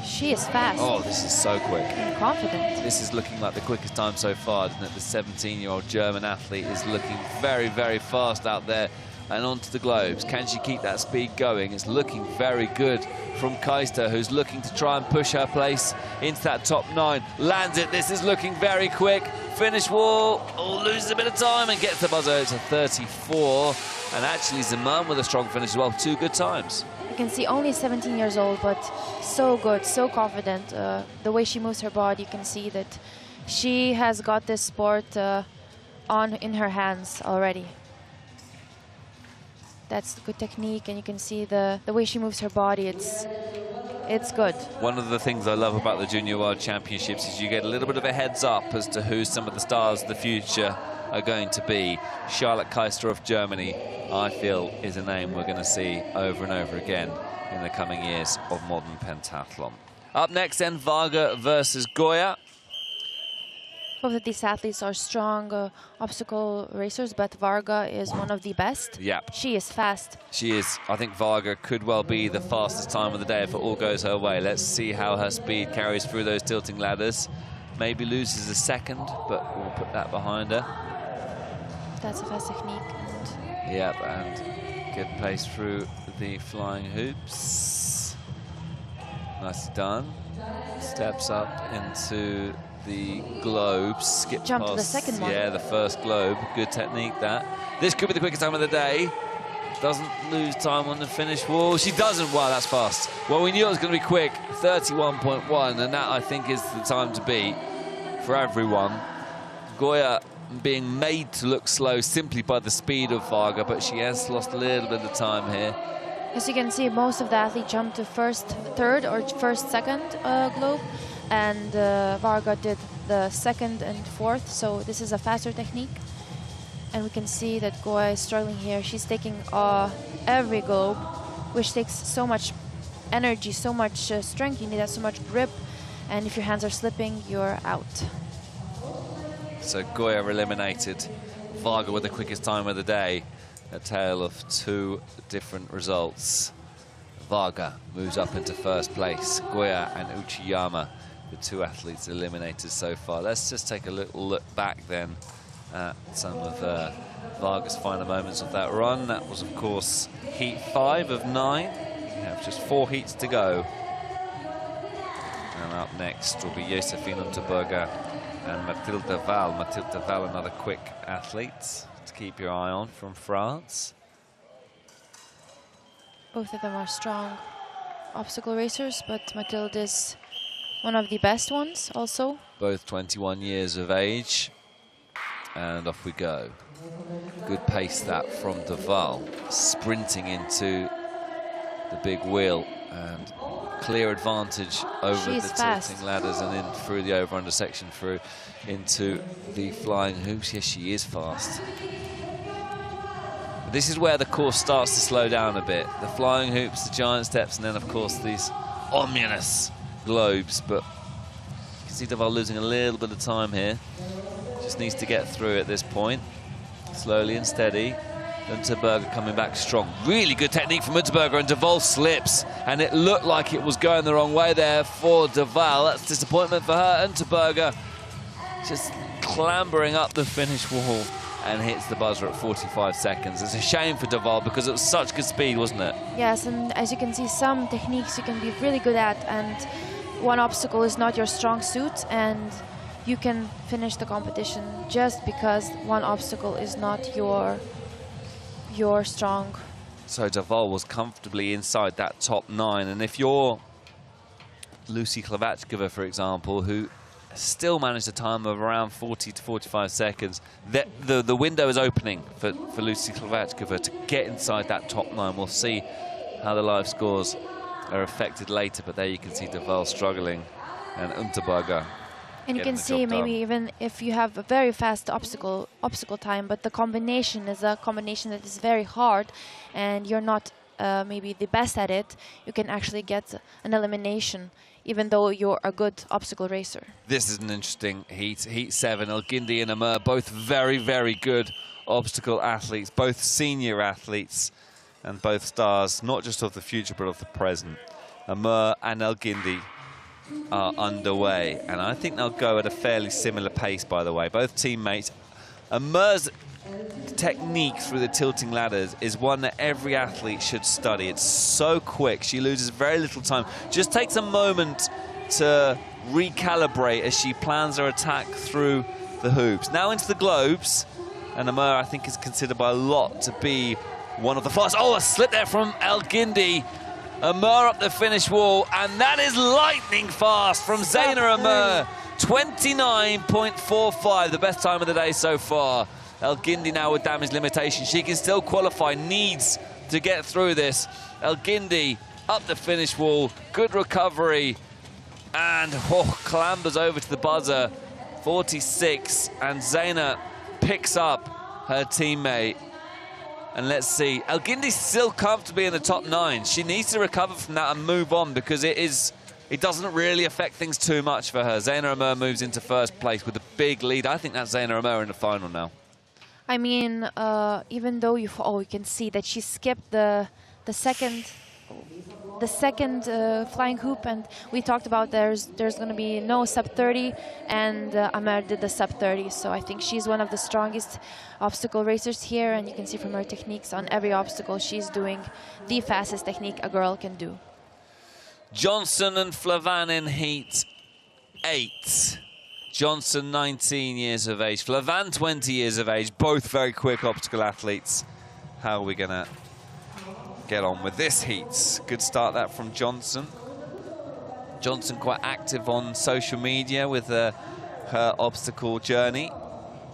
She is fast. Oh, this is so quick. And confident. This is looking like the quickest time so far, isn't it? The 17-year-old German athlete is looking very, very fast out there and onto the globes. Can she keep that speed going? It's looking very good from Kaista, who's looking to try and push her place into that top 9. Lands it. This is looking very quick. Finish wall. Oh, loses a bit of time and gets the buzzer. It's a 34. And actually, Simon with a strong finish as well. 2 good times. You can see only 17 years old, but so good, so confident. The way she moves her body, you can see that she has got this sport in her hands already. That's good technique, and you can see the way she moves her body. It's good. One of the things I love about the Junior World Championships is you get a little bit of a heads up as to who some of the stars of the future are going to be. Charlotte Kaister of Germany, I feel, is a name we're going to see over and over again in the coming years of modern pentathlon. Up next then, Varga versus Goya. Both of these athletes are strong obstacle racers, but Varga is one of the best. Yep. She is fast. She is. I think Varga could well be the fastest time of the day if it all goes her way. Let's see how her speed carries through those tilting ladders. maybe loses a second, but we'll put that behind her. That's a fast technique. And yep, and good pace through the flying hoops. Nicely done. Steps up into the globe. Skip jump past, to the second one. Yeah, the first globe. Good technique, that. This could be the quickest time of the day. Doesn't lose time on the finish wall. She doesn't. Wow, that's fast. Well, we knew it was going to be quick. 31.1, and that, I think, is the time to beat for everyone. Goya being made to look slow simply by the speed of Varga, but she has lost a little bit of time here. As you can see, most of the athletes jumped to first, third, or first, second globe, and Varga did the second and fourth, so this is a faster technique. And we can see that Goya is struggling here. She's taking every globe, which takes so much energy, so much strength. You need so much grip, and if your hands are slipping, you're out. So Goya eliminated. Varga with the quickest time of the day. A tale of two different results. Varga moves up into first place. Goya and Uchiyama, the two athletes eliminated so far. Let's just take a little look back then at some of Varga's final moments of that run. That was, of course, heat 5 of 9. We have just 4 heats to go. And up next will be Josephine Unterberger and Mathilde Val. Mathilde Val, another quick athlete to keep your eye on from France. Both of them are strong obstacle racers, but Mathilde is one of the best ones also. Both 21 years of age. And off we go. Good pace that from De Val, sprinting into the big wheel, and clear advantage over the tilting ladders and in through the over-under section through into the flying hoops. Yes, she is fast. But this is where the course starts to slow down a bit. The flying hoops, the giant steps, and then of course these ominous globes. But you can see De Val losing a little bit of time here. Just needs to get through at this point, slowly and steady. Unterberger coming back strong. Really good technique from Unterberger, and De Val slips, and it looked like it was going the wrong way there for De Val. That's disappointment for her. Unterberger just clambering up the finish wall and hits the buzzer at 45 seconds. It's a shame for De Val because it was such good speed, wasn't it? Yes, and as you can see, some techniques you can be really good at, and one obstacle is not your strong suit, and you can finish the competition just because one obstacle is not your strong. So De Val was comfortably inside that top 9, and if you're Lucy Klavachkova, for example, who still managed a time of around 40 to 45 seconds, the window is opening for Lucy Klavachkova to get inside that top 9. We'll see how the live scores are affected later, but there you can see De Val struggling, and Unterberger. And you can see maybe even if you have a very fast obstacle time, but the combination is a combination that is very hard, and you're not maybe the best at it, you can actually get an elimination, even though you're a good obstacle racer. This is an interesting heat. Heat 7, Elgindi and Amur, both very, very good obstacle athletes, both senior athletes, and both stars, not just of the future, but of the present. Amur and Elgindi are underway, and I think they'll go at a fairly similar pace, by the way. Both teammates. Amur's technique through the tilting ladders is one that every athlete should study. It's so quick. She loses very little time. Just takes a moment to recalibrate as she plans her attack through the hoops. Now into the globes, and Amur, I think, is considered by a lot to be one of the fastest. Oh, a slip there from Elgindi. Amur up the finish wall, and that is lightning fast from Zaina Amur. 29.45, the best time of the day so far. Elgindi now with damage limitation. She can still qualify, needs to get through this. Elgindi up the finish wall, good recovery, and clambers over to the buzzer. 46, and Zaina picks up her teammate. And let's see, Elgindi's still comfortably in the top 9. She needs to recover from that and move on, because it doesn't really affect things too much for her. Zaina Amur moves into first place with a big lead. I think that's Zaina Amur in the final now. I mean, even though you can see that she skipped the second. the second flying hoop, and we talked about there's going to be no sub-30, and Amer did the sub-30. So I think she's one of the strongest obstacle racers here, and you can see from her techniques on every obstacle, she's doing the fastest technique a girl can do. Johnson and Flavan in heat 8. Johnson, 19 years of age. Flavan, 20 years of age. Both very quick obstacle athletes. How are we going to get on with this heat? Good start that from Johnson. Johnson quite active on social media with her obstacle journey.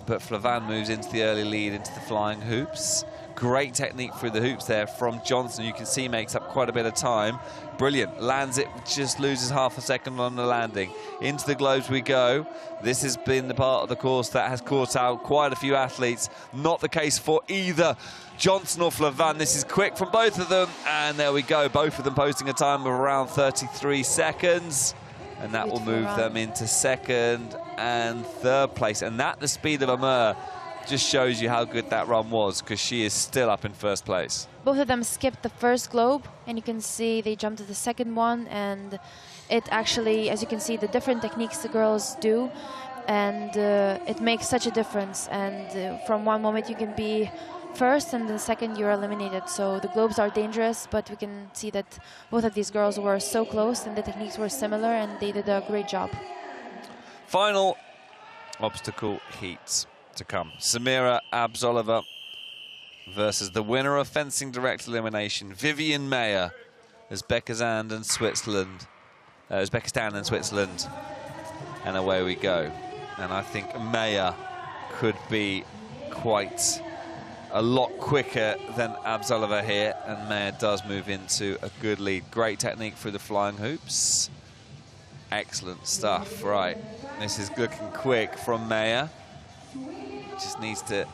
But Flavan moves into the early lead into the flying hoops. Great technique through the hoops there from Johnson. You can see makes up quite a bit of time. Brilliant. Lands it, just loses half a second on the landing. Into the globes we go. This has been the part of the course that has caught out quite a few athletes. Not the case for either Johnson or Flavan. This is quick from both of them. And there we go. Both of them posting a time of around 33 seconds. And that will move them into second and third place. And at the speed of Amer, just shows you how good that run was, because she is still up in first place. Both of them skipped the first globe, and you can see they jumped to the second one, and it actually, as you can see, the different techniques the girls do, and it makes such a difference. And from one moment you can be first, and the second you're eliminated. So the globes are dangerous, but we can see that both of these girls were so close, and the techniques were similar, and they did a great job. Final obstacle heats to come. Samira Abzolova versus the winner of fencing direct elimination, Vivian Mayer, Uzbekistan and Switzerland. And away we go. And I think Mayer could be quite a lot quicker than Abzolova here, and Mayer does move into a good lead. Great technique through the flying hoops. Excellent stuff. Right, this is looking quick from Mayer. Just needs to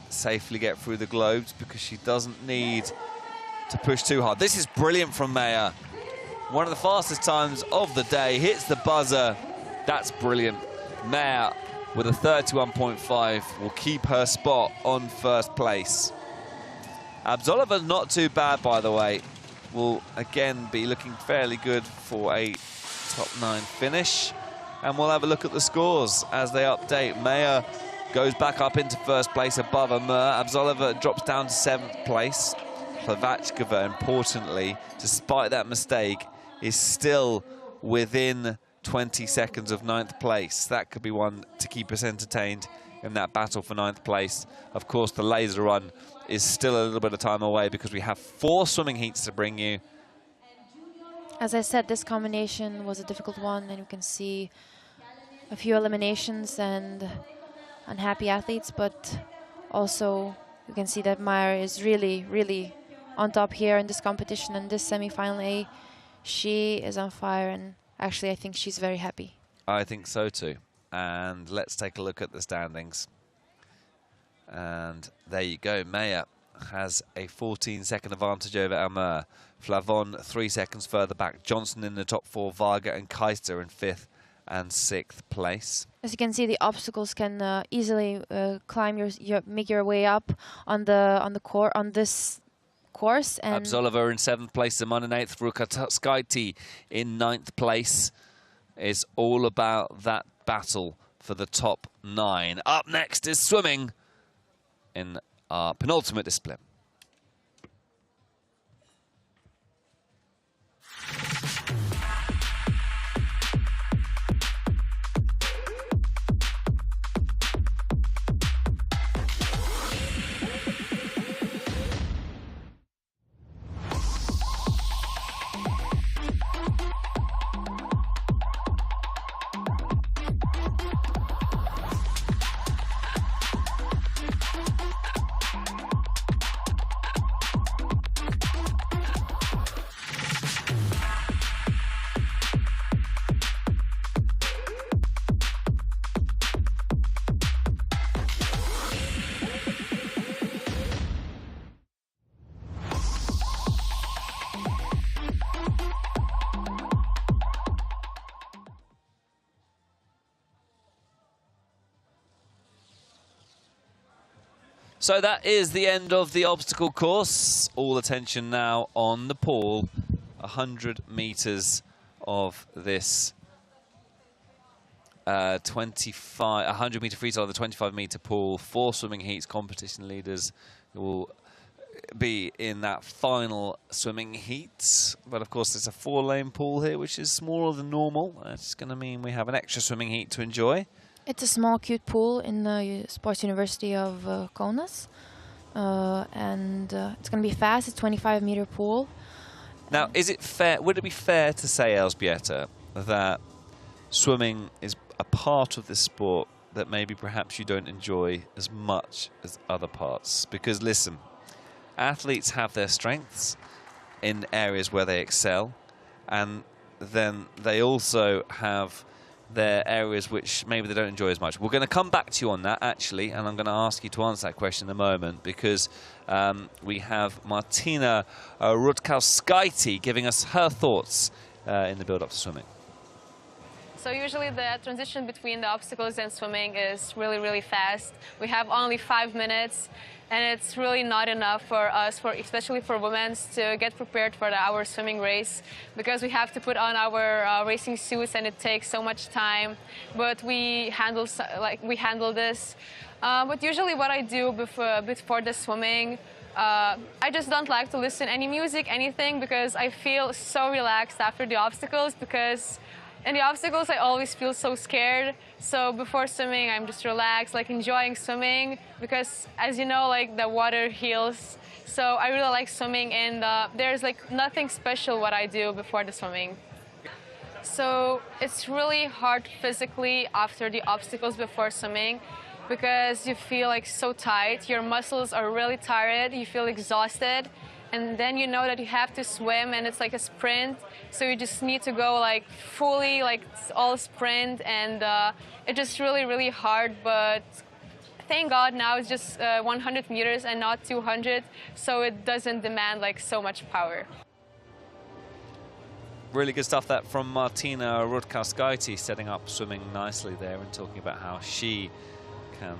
safely get through the globes because she doesn't need to push too hard. This is brilliant from Mayer. One of the fastest times of the day. Hits the buzzer. That's brilliant. Mayer with a 31.5 will keep her spot on first place. Abzolova not too bad, by the way. Will again be looking fairly good for a top 9 finish. And we'll have a look at the scores as they update. Mayer goes back up into first place above Amer. Abzolova drops down to 7th place. Plavachkova, importantly, despite that mistake, is still within 20 seconds of 9th place. That could be one to keep us entertained in that battle for 9th place. Of course, the laser run is still a little bit of time away because we have 4 swimming heats to bring you. As I said, this combination was a difficult one, and you can see a few eliminations and unhappy athletes, but also you can see that Mayer is really, really on top here in this competition, in this semi-final A. She is on fire, and actually I think she's very happy. I think so too. And let's take a look at the standings. And there you go. Mayer has a 14-second advantage over Amer. Flavon 3 seconds further back. Johnson in the top 4. Varga and Keister in 5th and 6th place. As you can see, the obstacles can easily climb make your way up on this course. And Abzolova in 7th place, Simon in 8th, Rukatskaiti in 9th place. Is all about that battle for the top 9. Up next is swimming in our penultimate discipline. So that is the end of the obstacle course. All attention now on the pool 100 meters of this 100 meter freestyle of the 25 meter pool. 4 swimming heats, competition leaders will be in that final swimming heat. But of course, there's a 4-lane pool here, which is smaller than normal. It's going to mean we have an extra swimming heat to enjoy. It's a small, cute pool in the Sports University of Kaunas. And it's going to be fast. It's a 25-meter pool. Now, is it fair? Would it be fair to say, Elżbieta, that swimming is a part of this sport that maybe perhaps you don't enjoy as much as other parts? Because listen, athletes have their strengths in areas where they excel, and then they also have their areas which maybe they don't enjoy as much. We're going to come back to you on that, actually, and I'm going to ask you to answer that question in a moment, because we have Martina Rutkauskaite giving us her thoughts in the build-up to swimming. So usually the transition between the obstacles and swimming is really, really fast. We have only 5 minutes, and it's really not enough for us, especially for women, to get prepared for our swimming race, because we have to put on our racing suits, and it takes so much time. But we handle this. But usually what I do before the swimming, I just don't like to listen any music, anything, because I feel so relaxed after the obstacles, because in the obstacles, I always feel so scared. So before swimming, I'm just relaxed, like enjoying swimming, because as you know, like the water heals. So I really like swimming, and there's like nothing special what I do before the swimming. So it's really hard physically after the obstacles before swimming, because you feel like so tight. Your muscles are really tired. You feel exhausted. And then you know that you have to swim, and it's like a sprint, so you just need to go like fully, like all sprint, and it's just really, really hard. But thank God now it's just 100 meters and not 200, so it doesn't demand like so much power. Really good stuff that from Martina Rutkauskaite, setting up swimming nicely there and talking about how she can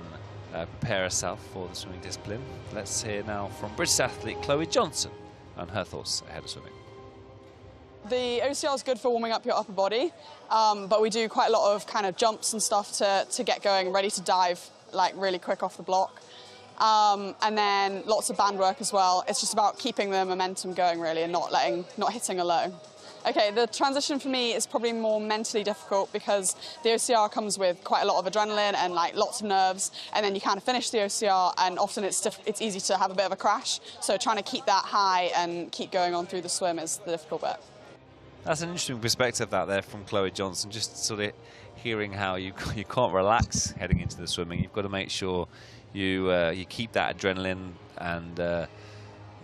prepare herself for the swimming discipline. Let's hear now from British athlete Chloe Johnson and her thoughts ahead of swimming. The OCR is good for warming up your upper body, but we do quite a lot of kind of jumps and stuff to get going, ready to dive like really quick off the block. And then lots of band work as well. It's just about keeping the momentum going really, and not hitting a low. Okay, the transition for me is probably more mentally difficult, because the OCR comes with quite a lot of adrenaline and like lots of nerves, and then you kind of finish the OCR, and often it's easy to have a bit of a crash. So trying to keep that high and keep going on through the swim is the difficult bit. That's an interesting perspective out there from Chloe Johnson, just sort of hearing how you can't relax heading into the swimming. You've got to make sure you keep that adrenaline, and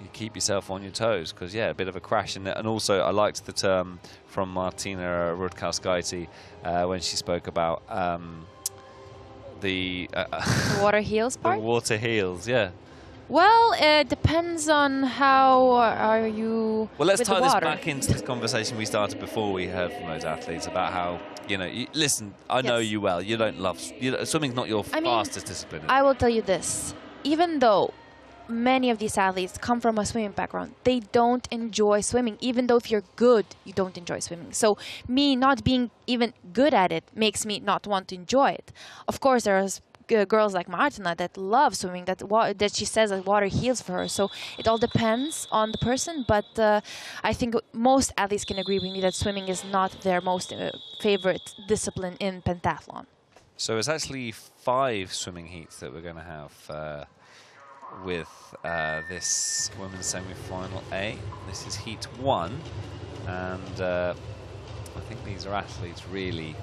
you keep yourself on your toes, because yeah, a bit of a crash. And also I liked the term from Martina Rutkauskaite when she spoke about the water heals part? The water heals, yeah. Well, it depends on how are you. Well, let's with tie the this water. back into this conversation we started before we heard from those athletes about how, you know, listen, I know you well, you don't love, swimming's not your fastest discipline. I will tell you this, even though many of these athletes come from a swimming background, they don't enjoy swimming. Even though if you're good, you don't enjoy swimming. So me not being even good at it makes me not want to enjoy it. Of course, there's girls like Martina that love swimming, that she says that water heals for her. So it all depends on the person, but I think most athletes can agree with me that swimming is not their most favorite discipline in pentathlon. So it's actually 5 swimming heats that we're going to have with this women's semi-final A. This is heat 1, and I think these are athletes really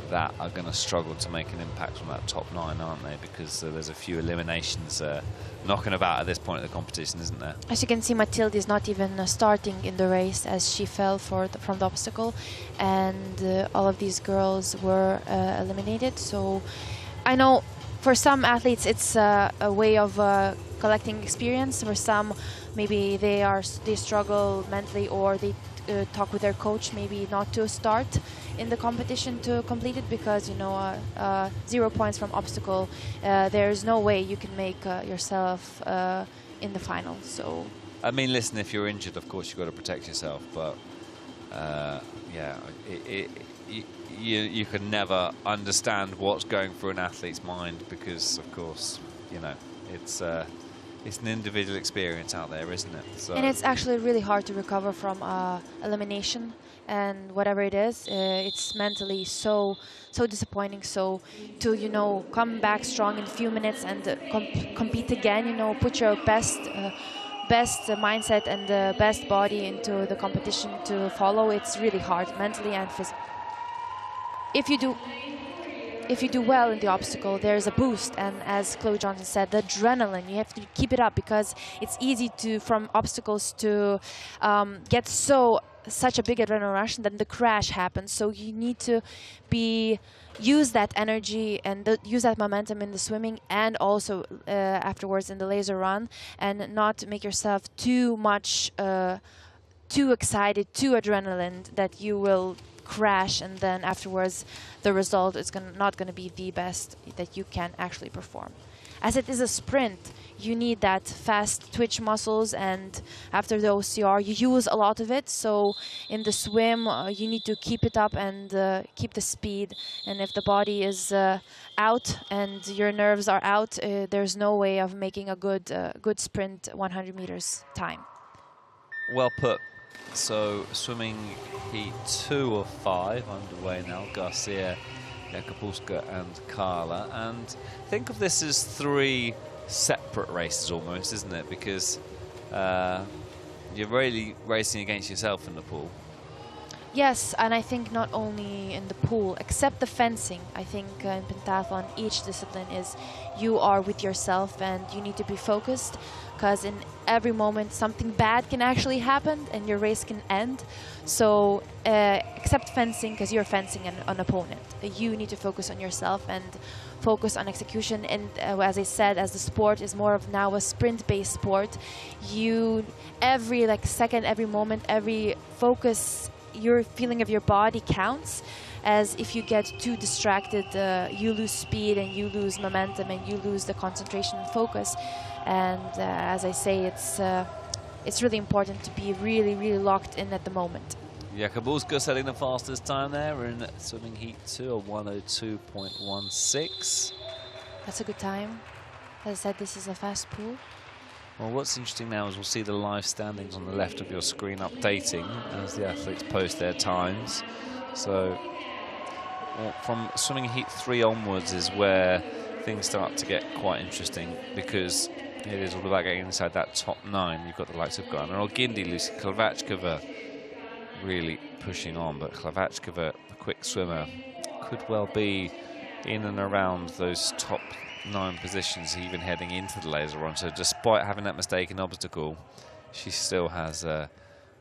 that are going to struggle to make an impact on that top 9, aren't they? Because there's a few eliminations knocking about at this point of the competition, isn't there? As you can see, Mathilde is not even starting in the race, as she fell from the obstacle, and all of these girls were eliminated. So I know for some athletes it's a way of collecting experience. For some, maybe they struggle mentally, or they talk with their coach maybe not to start in the competition to complete it, because 0 points from obstacle, there's no way you can make yourself in the final. So I mean, listen, if you're injured, of course, you've got to protect yourself. But, yeah, you can never understand what's going through an athlete's mind because, of course, you know, it's an individual experience out there, isn't it? So. And it's actually really hard to recover from elimination and whatever it is. It's mentally so disappointing. So to, you know, come back strong in a few minutes and compete again, you know, put your best mindset and the best body into the competition to follow, it's really hard mentally and physically. If you do well in the obstacle, there's a boost, and as Chloe Johnson said, the adrenaline, you have to keep it up because it's easy to, from obstacles, to get such a big adrenaline rush, and then the crash happens. So you need to use that energy and use that momentum in the swimming and also afterwards in the laser run, and not make yourself too much, too excited, too adrenaline that you will crash, and then afterwards the result is not going to be the best that you can actually perform. As it is a sprint, you need that fast twitch muscles, and after the OCR you use a lot of it. So in the swim you need to keep it up and keep the speed, and if the body is out and your nerves are out, there's no way of making a good sprint 100 meters time. Well put. So swimming heat 2 of 5 underway now. Garcia, Jakubowska and Carla. And think of this as 3 separate races almost, isn't it? Because you're really racing against yourself in the pool. Yes, and I think not only in the pool, except the fencing. I think in pentathlon, each discipline is you are with yourself and you need to be focused, because in every moment something bad can actually happen and your race can end. So except fencing, because you're fencing an opponent, you need to focus on yourself and focus on execution. And as I said, as the sport is more of now a sprint-based sport, every second, every moment, every focus, your feeling of your body counts. As if you get too distracted, you lose speed and you lose momentum and you lose the concentration and focus. And as I say, it's really important to be really, really locked in at the moment. Jakubowska setting the fastest time there. We're in swimming heat 2 of 1:02.16. That's a good time. As I said, this is a fast pool. Well, what's interesting now is we'll see the live standings on the left of your screen updating as the athletes post their times. So from swimming heat 3 onwards is where things start to get quite interesting, because it is all about getting inside that top 9. You've got the likes of Garner Ogindi, Lucy Klavachkova really pushing on, but Klavachkova, a quick swimmer, could well be in and around those top 9 positions even heading into the laser run. So despite having that mistaken obstacle, she still has a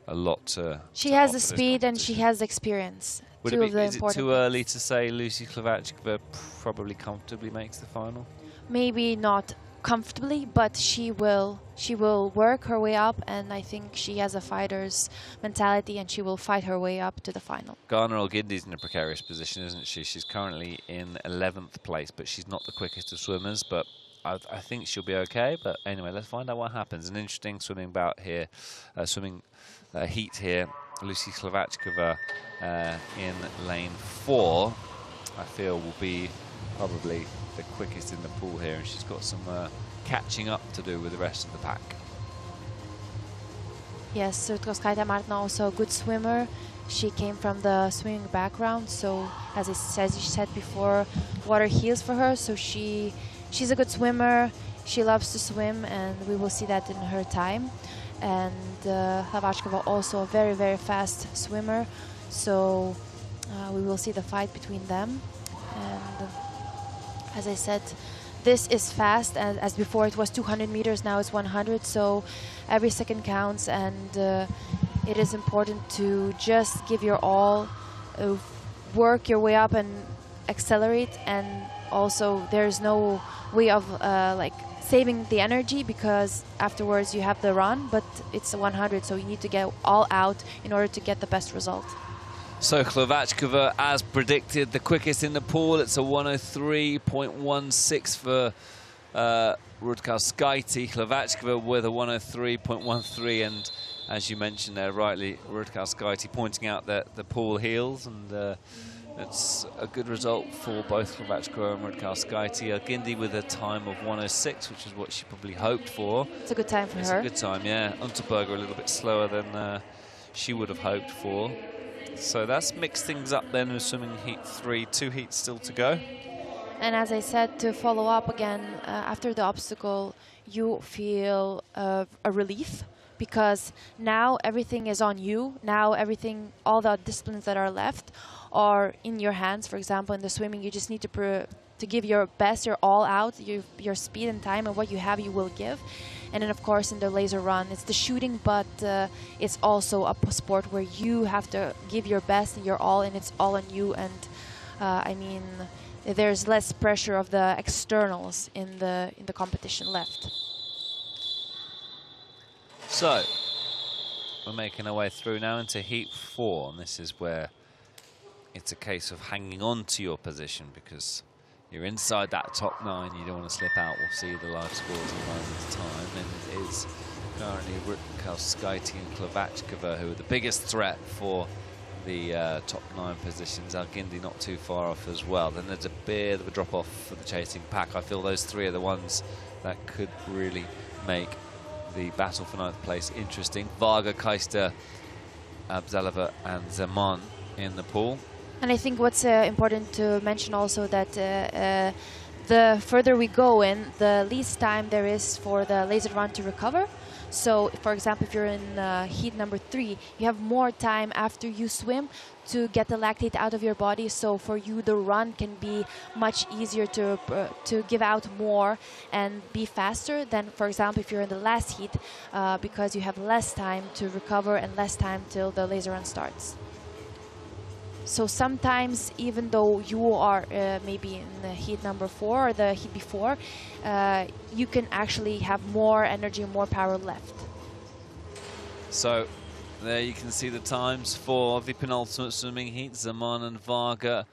lot to She has the speed and she has the experience. Is it too early to say Lucy Klavachkova probably comfortably makes the final? Maybe not comfortably, but she will work her way up, and I think she has a fighter's mentality and she will fight her way up to the final. Garner Olgindi's in a precarious position, isn't she? She's currently in 11th place, but she's not the quickest of swimmers, but I think she'll be okay. But anyway, let's find out what happens. An interesting swimming bout here, heat here. Lucy Klavachkova in lane 4, I feel will be probably the quickest in the pool here, and she's got some catching up to do with the rest of the pack. Yes, Surtkoskaite Martina also a good swimmer. She came from the swimming background, so as you said before, water heals for her, so she's a good swimmer. She loves to swim, and we will see that in her time. And Klavachkova also a very, very fast swimmer, so we will see the fight between them. And as I said, this is fast, and as before it was 200 meters, now it's 100, so every second counts, and it is important to just give your all, work your way up and accelerate, and also there's no way of saving the energy, because afterwards you have the run, but it's 100, so you need to get all out in order to get the best result. So Klavachkova, as predicted, the quickest in the pool. It's a 1:03.16 for Rudkauskaite. Klavachkova with a 103.13, and as you mentioned there rightly, Rudkauskaite pointing out that the pool heels, and it's a good result for both Klavachkova and Rudkauskaite. Gindi with a time of 106, which is what she probably hoped for. It's a good time for her. It's a good time, yeah. Unterberger a little bit slower than she would have hoped for. So that's mixed things up then with swimming heat 3, 2 heats still to go. And as I said, to follow up again, after the obstacle, you feel a relief, because now everything is on you. Now everything, all the disciplines that are left are in your hands. For example, in the swimming, you just need to give your best, your all out, your speed and time, and what you have, you will give. And then, of course, in the laser run, it's the shooting, but it's also a sport where you have to give your best and your all, and it's all on you. And I mean, there's less pressure of the externals in the competition left. So we're making our way through now into heat 4, and this is where it's a case of hanging on to your position, because you're inside that top 9, you don't want to slip out. We'll see the live scores in a moment's time, and it is currently Rudkauskaite and Klavachkova who are the biggest threat for the top 9 positions. Gindi not too far off as well. Then there's a bit of a drop off for the chasing pack. I feel those 3 are the ones that could really make the battle for 9th place interesting. Varga, Keister, Abzalova and Zeman in the pool. And I think what's important to mention also that the further we go in, the least time there is for the laser run to recover. So, for example, if you're in heat number 3, you have more time after you swim to get the lactate out of your body. So for you, the run can be much easier to give out more and be faster than, for example, if you're in the last heat, because you have less time to recover and less time till the laser run starts. So sometimes, even though you are maybe in the heat number 4 or the heat before, you can actually have more energy and more power left. So there you can see the times for the penultimate swimming heat. Zeman and Varga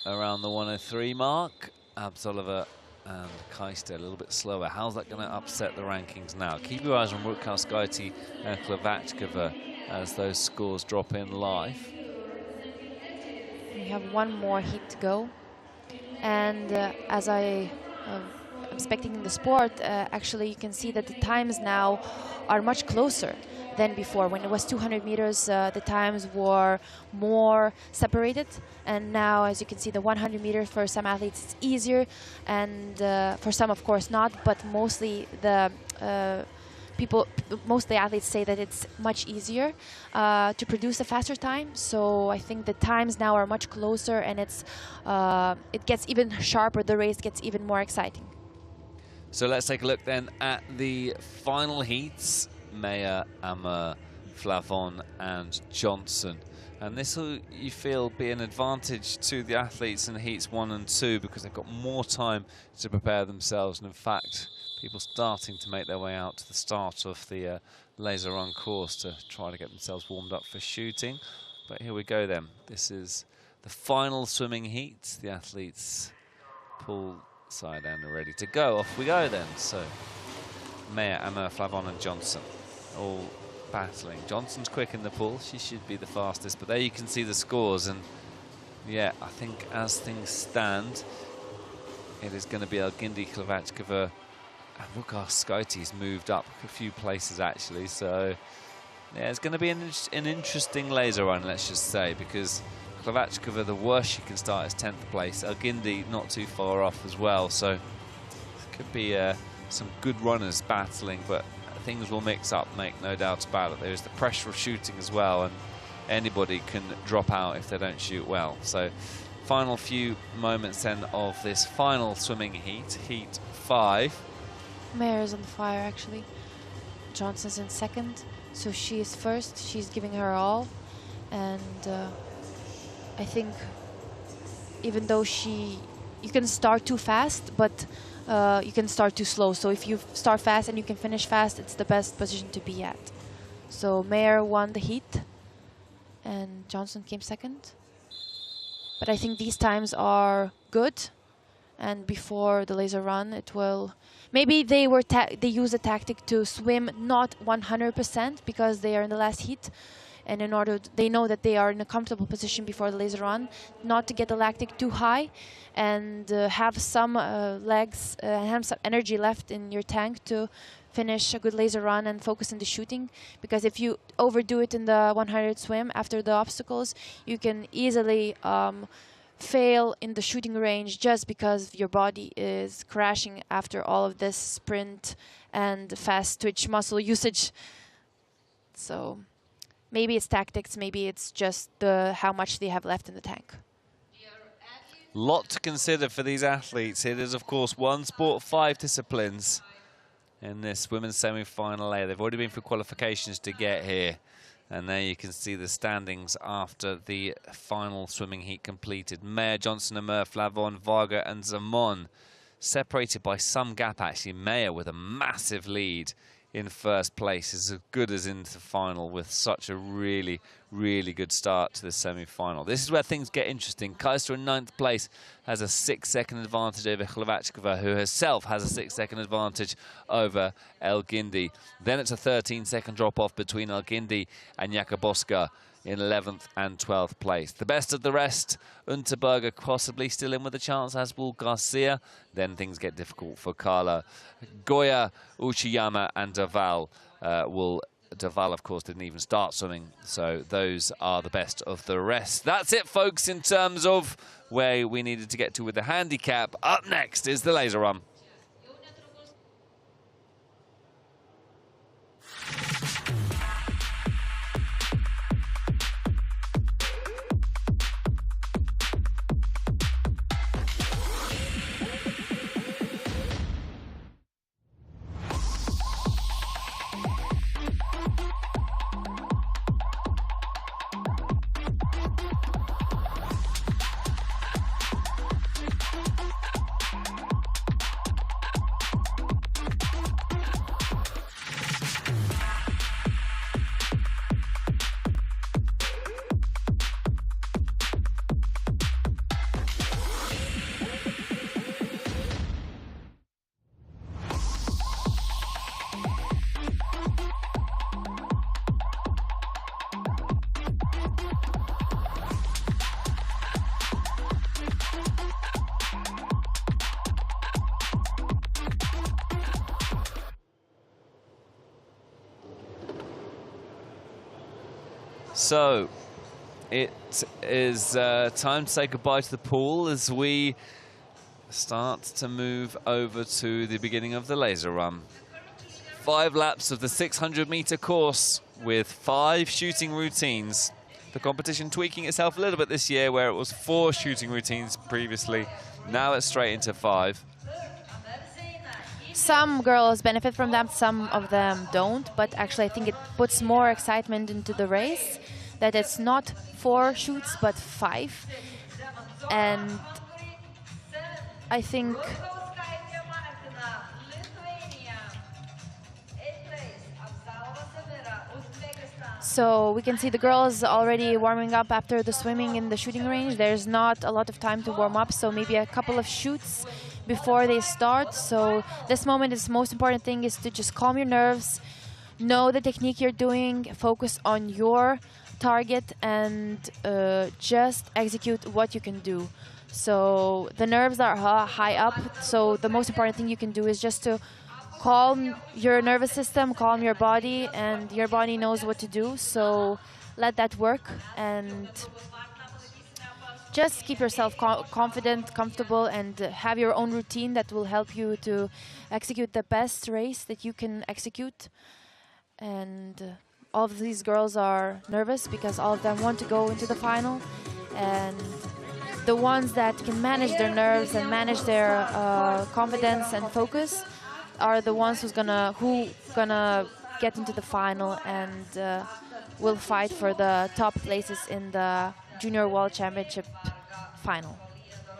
around the 103 mark. Abzalova and Keister a little bit slower. How's that going to upset the rankings now? Keep your eyes on Rudkauskaite and Klavachkova as those scores drop in live. We have one more heat to go, and as I'm expecting in the sport, actually you can see that the times now are much closer than before. When it was 200 meters, the times were more separated, and now, as you can see, the 100 meters for some athletes it's easier, and for some of course not, but mostly the most of the athletes say that it's much easier to produce a faster time. So I think the times now are much closer, and it gets even sharper. The race gets even more exciting. So let's take a look then at the final heats. Meyer, Ammer, Flavon and Johnson. And this will, you feel, be an advantage to the athletes in heats 1 and 2 because they've got more time to prepare themselves. And in fact, people starting to make their way out to the start of the laser run course to try to get themselves warmed up for shooting. But here we go then. This is the final swimming heat. The athletes pull side and are ready to go. Off we go then. So Meyer, Ammer, Flavon and Johnson all battling. Johnson's quick in the pool. She should be the fastest. But there you can see the scores. And yeah, I think as things stand, it is going to be Gindi, Klavachkova, and Rudkauskaite's moved up a few places actually. So yeah, it's going to be an interesting laser run, let's just say, because Klavachkova, the worst she can start is 10th place. Gindi not too far off as well. So it could be some good runners battling, but things will mix up, make no doubt about it. There's the pressure of shooting as well, and anybody can drop out if they don't shoot well. So final few moments then of this final swimming heat, heat 5. Meyer is on fire actually. Johnson's in second, so she is first. She's giving her all, and I think even though you can start too fast, but you can start too slow. So if you start fast and you can finish fast, it's the best position to be at. So Meyer won the heat, and Johnson came second. But I think these times are good, and before the laser run, it will. Maybe they use a tactic to swim not 100% because they are in the last heat, and in order they know that they are in a comfortable position before the laser run, not to get the lactic too high, and have some legs, have some energy left in your tank to finish a good laser run and focus on the shooting. Because if you overdo it in the 100 swim after the obstacles, you can easily fail in the shooting range just because your body is crashing after all of this sprint and fast twitch muscle usage. So maybe it's tactics, maybe it's just how much they have left in the tank. Lot to consider for these athletes. It is, of course, one sport, 5 disciplines in this women's semi-final A. They've already been through qualifications to get here. And there you can see the standings after the final swimming heat completed. Meyer, Johnson, Amur, Flavon, Varga and Zamon separated by some gap, actually. Meyer with a massive lead in first place, is as good as into the final with such a really, really good start to the semi-final. This is where things get interesting. Kaiser in 9th place has a 6-second advantage over Hlavackova, who herself has a 6-second advantage over Elgindi. Then it's a 13-second drop-off between Elgindi and Jakuboska in 11th and 12th place. The best of the rest, Unterberger possibly still in with a chance, as will Garcia. Then things get difficult for Carla. Goya, Uchiyama and Daval Daval, of course, didn't even start swimming, so those are the best of the rest. That's it, folks, in terms of where we needed to get to with the handicap. Up next is the laser run. So it is time to say goodbye to the pool as we start to move over to the beginning of the laser run. 5 laps of the 600-meter course with 5 shooting routines. The competition tweaking itself a little bit this year, where it was 4 shooting routines previously. Now it's straight into 5. Some girls benefit from them, some of them don't, but actually I think it puts more excitement into the race, that it's not 4 shoots but 5. And I think so we can see the girls already warming up after the swimming in the shooting range. There's not a lot of time to warm up, so maybe a couple of shoots before they start. So this moment is the most important thing, is to just calm your nerves, know the technique you're doing, focus on your target, and just execute what you can do. So the nerves are high up, so the most important thing you can do is just to calm your nervous system, calm your body, and your body knows what to do. So let that work and just keep yourself confident, comfortable, and have your own routine that will help you to execute the best race that you can execute. And all of these girls are nervous because all of them want to go into the final. And the ones that can manage their nerves and manage their confidence and focus are the ones who gonna get into the final and will fight for the top places in the Junior World Championship final.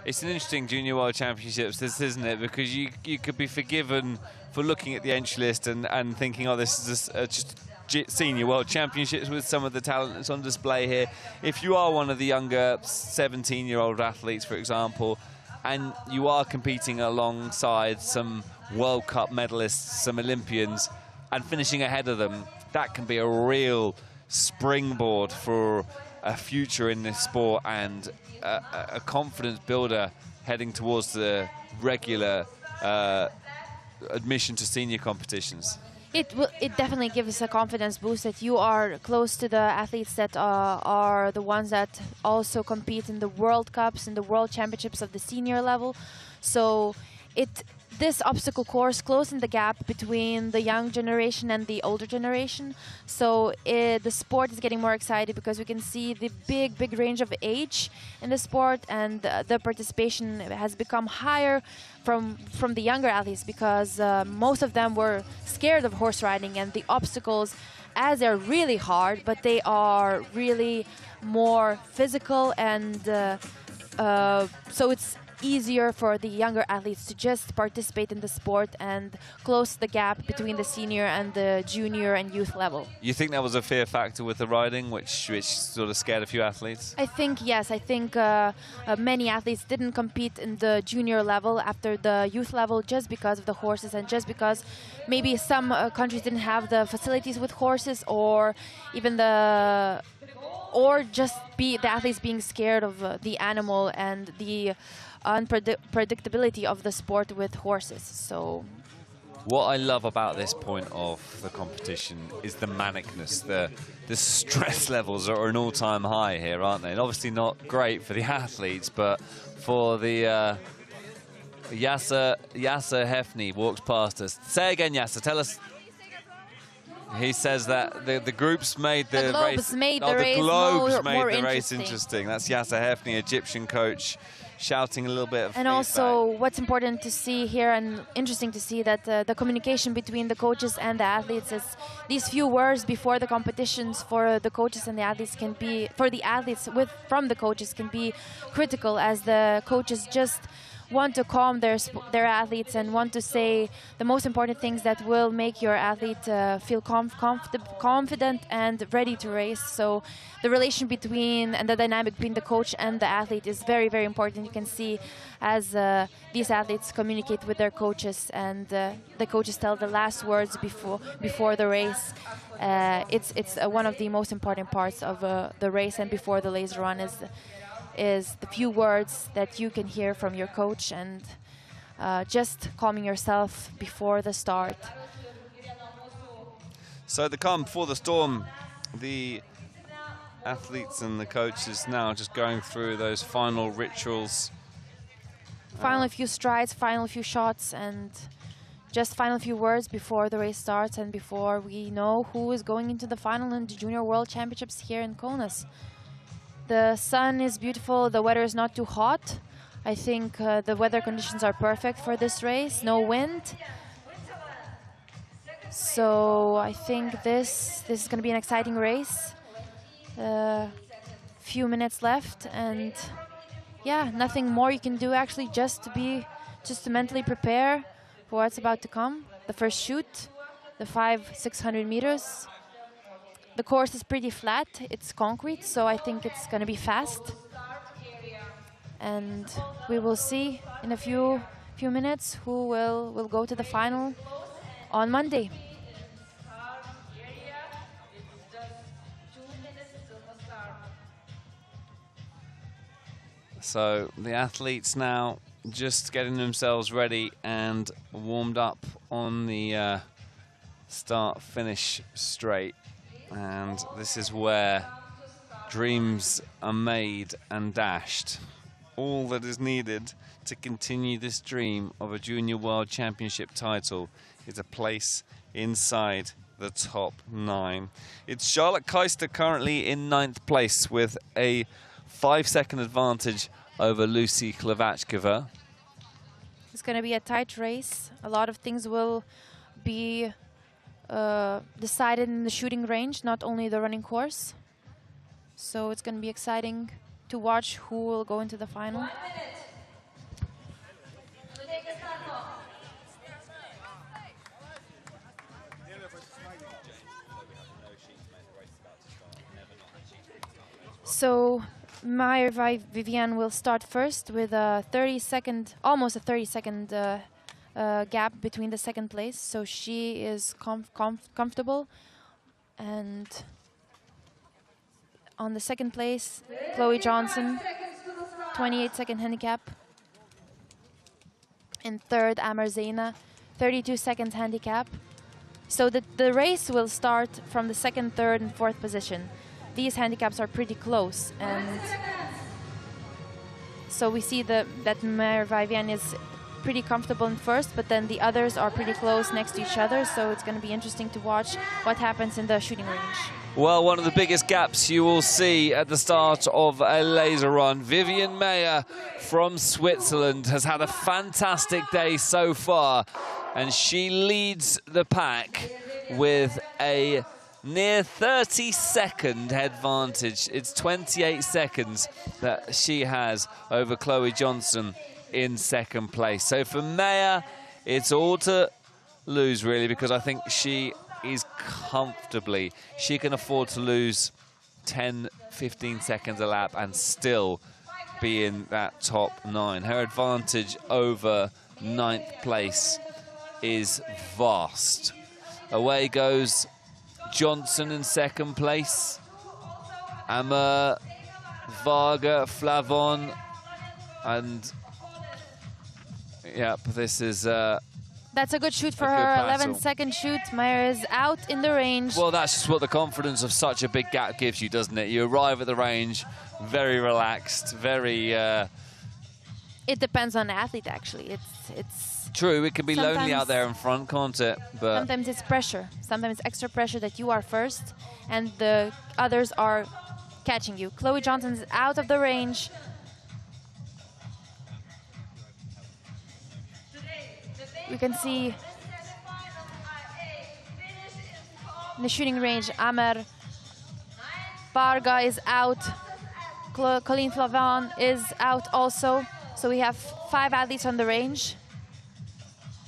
It's an interesting Junior World Championships, this, isn't it? Because you could be forgiven for looking at the entry list and thinking, oh, this is just Senior World Championships with some of the talent that's on display here. If you are one of the younger 17-year-old athletes, for example, and you are competing alongside some World Cup medalists, some Olympians, and finishing ahead of them, that can be a real springboard for a future in this sport and a confidence builder heading towards the regular admission to senior competitions. It definitely gives a confidence boost that you are close to the athletes that are the ones that also compete in the World Cups and the World Championships of the senior level. So this obstacle course closing the gap between the young generation and the older generation. So the sport is getting more excited because we can see the big range of age in the sport, and the participation has become higher from the younger athletes because most of them were scared of horse riding and the obstacles, as they're really hard, but they are really more physical, and so it's easier for the younger athletes to just participate in the sport and close the gap between the senior and the junior and youth level. You think that was a fear factor with the riding, which sort of scared a few athletes? I think, yes. I think many athletes didn't compete in the junior level after the youth level just because of the horses, and just because maybe some countries didn't have the facilities with horses, or even just the athletes being scared of the animal and the unpredictability of the sport with horses. So what I love about this point of the competition is the manicness. The stress levels are an all-time high here, aren't they? And obviously not great for the athletes, but for the Yasser Hefny walks past us. Say again, Yasser, tell us. He says that the groups made the race. The globes made the race interesting. That's Yasser Hefny, Egyptian coach, shouting a little bit of and feedback. Also, what's important to see here and interesting to see that the communication between the coaches and the athletes is these few words before the competitions for the coaches and the athletes can be, for the athletes from the coaches, can be critical, as the coaches just want to calm their athletes and want to say the most important things that will make your athlete feel confident and ready to race. So the relation between and the dynamic between the coach and the athlete is very, very important. You can see as these athletes communicate with their coaches, and the coaches tell the last words before the race. It's one of the most important parts of the race and before the laser run is the few words that you can hear from your coach, and just calming yourself before the start. So the calm before the storm, the athletes and the coaches now just going through those final rituals. Final few strides, final few shots, and just final few words before the race starts and before we know who is going into the final in the Junior World Championships here in Kaunas. The sun is beautiful, the weather is not too hot. I think the weather conditions are perfect for this race, no wind. So I think this is going to be an exciting race. Few minutes left, and yeah, nothing more you can do actually, just to mentally prepare for what's about to come. The first shoot, the 500-600 meters. The course is pretty flat, it's concrete, so I think it's going to be fast. And we will see in a few minutes who will go to the final on Monday. So the athletes now just getting themselves ready and warmed up on the start-finish straight. And this is where dreams are made and dashed. All that is needed to continue this dream of a Junior World Championship title is a place inside the top 9. It's Charlotte Keister currently in 9th place with a 5-second advantage over Lucy Klavachkova. It's going to be a tight race. A lot of things will be decided in the shooting range, not only the running course. So it's going to be exciting to watch who will go into the final. So Meyer Vivian will start first with a 30-second, almost a 30-second gap between the second place. So she is comfortable. And on the second place, Chloe Johnson, 28-second handicap. In third, Amar Zeina, 32 seconds handicap. So the race will start from the second, third, and fourth position. These handicaps are pretty close, and so we see that Meyer Vivian is pretty comfortable in first, but then the others are pretty close next to each other, so it's going to be interesting to watch what happens in the shooting range. Well, one of the biggest gaps you will see at the start of a laser run. Vivian Meyer from Switzerland has had a fantastic day so far, and she leads the pack with a near 30-second advantage. It's 28 seconds that she has over Chloe Johnson in second place. So for Meyer, it's all to lose, really, because I think she is comfortably, she can afford to lose 10, 15 seconds a lap and still be in that top 9. Her advantage over 9th place is vast. Away goes Johnson in second place. Amar, Varga, Flavon, and yep, this is that's a good shoot for her. 11-second shoot. Meyer is out in the range. Well, that's just what the confidence of such a big gap gives you, doesn't it? You arrive at the range very relaxed, very. It depends on the athlete, actually. It's true. It can be lonely out there in front, can't it? But sometimes it's pressure. Sometimes extra pressure that you are first, and the others are catching you. Chloe Johnson is out of the range. You can see in the shooting range, Amar Varga is out. Colleen Flavon is out also. So we have 5 athletes on the range.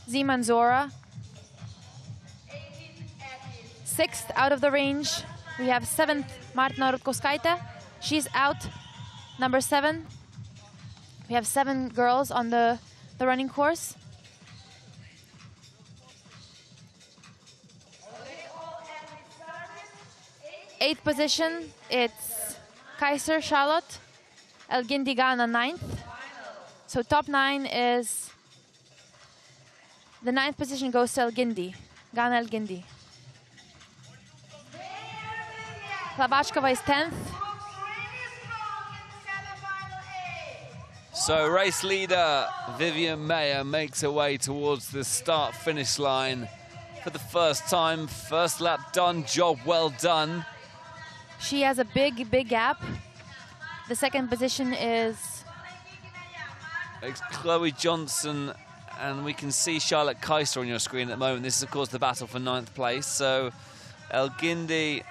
Zeman Zora, 6th out of the range. We have 7th, Martina Rutkowskaite. She's out, number 7. We have 7 girls on the running course. 8th position, it's Kaiser Charlotte, Elgindi Ghana 9th. So top 9 is, the 9th position goes to Elgindi, Ghana Elgindi. Klabachkova is 10th. so race leader Vivian Meyer makes her way towards the start-finish line for the first time. First lap done, job well done. She has a big gap. The second position is It's Chloe Johnson, and we can see Charlotte Kaiser on your screen at the moment. This is, of course, the battle for 9th place. So Elgindi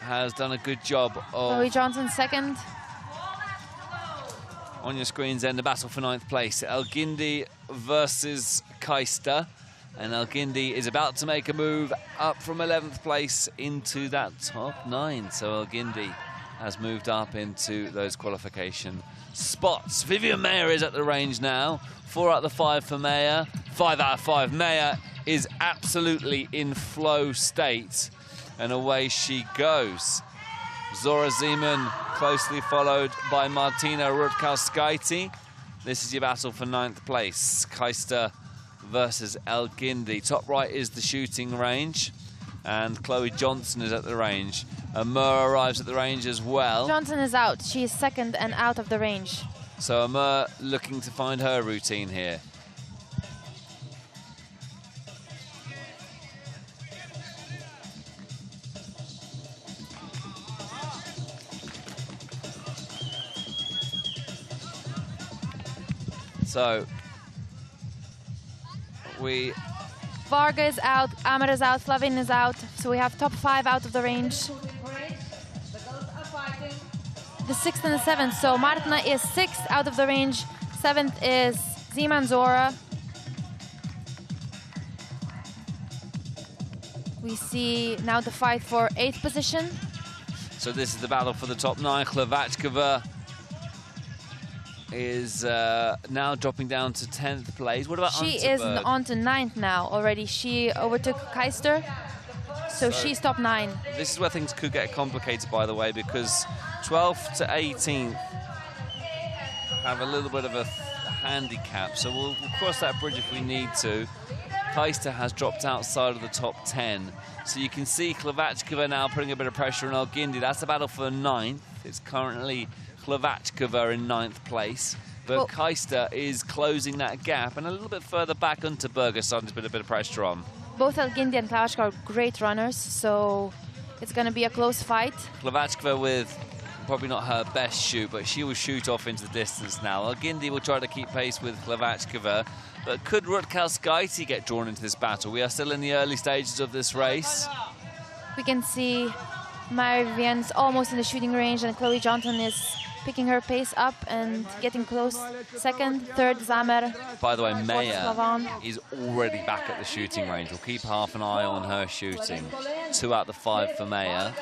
has done a good job of... Chloe Johnson second. On your screens then, the battle for 9th place. Elgindi versus Kaister. And Elgindi is about to make a move up from 11th place into that top 9. So Elgindi has moved up into those qualification spots. Vivian Meyer is at the range now. 4 out of the 5 for Meyer. 5 out of 5. Meyer is absolutely in flow state. And away she goes. Zora Zeman closely followed by Martina Rutkowskaite. This is your battle for 9th place. Kaister versus Elgindi. Top right is the shooting range, and Chloe Johnson is at the range. Amur arrives at the range as well. Johnson is out. She is second and out of the range. So Amur looking to find her routine here. So Varga is out, Amar is out, Flavin is out. So we have top 5 out of the range. The 6th and the 7th. So Martina is 6th out of the range. 7th is Zeman Zora. We see now the fight for 8th position. So So this is the battle for the top 9. Hlavackova is now dropping down to 10th place. What about She Unterberg? is on to 9th now already. She overtook Keister, so she's top 9. This is where things could get complicated, by the way, because 12th to 18th have a little bit of a handicap, so we'll cross that bridge if we need to. Keister has dropped outside of the top 10, so you can see Hlavackova now putting a bit of pressure on Alguindi. That's the battle for 9th. It's currently Hlavackova in 9th place, but Keister is closing that gap, and a little bit further back, Unterberg is starting to put a bit of pressure on. Both Alguindi and Hlavackova are great runners, so it's going to be a close fight. Hlavackova with probably not her best shoot, but she will shoot off into the distance now. Alguindi will try to keep pace with Hlavackova, but could Rutkauskaite get drawn into this battle? We are still in the early stages of this race. We can see Marie-Vivienne's almost in the shooting range, and Chloe Johnson is picking her pace up and getting close. 2nd, 3rd, Zamer. By the way, Maya Slavon. is already back at the shooting range. We'll keep half an eye on her shooting. 2 out of the 5 for Maya.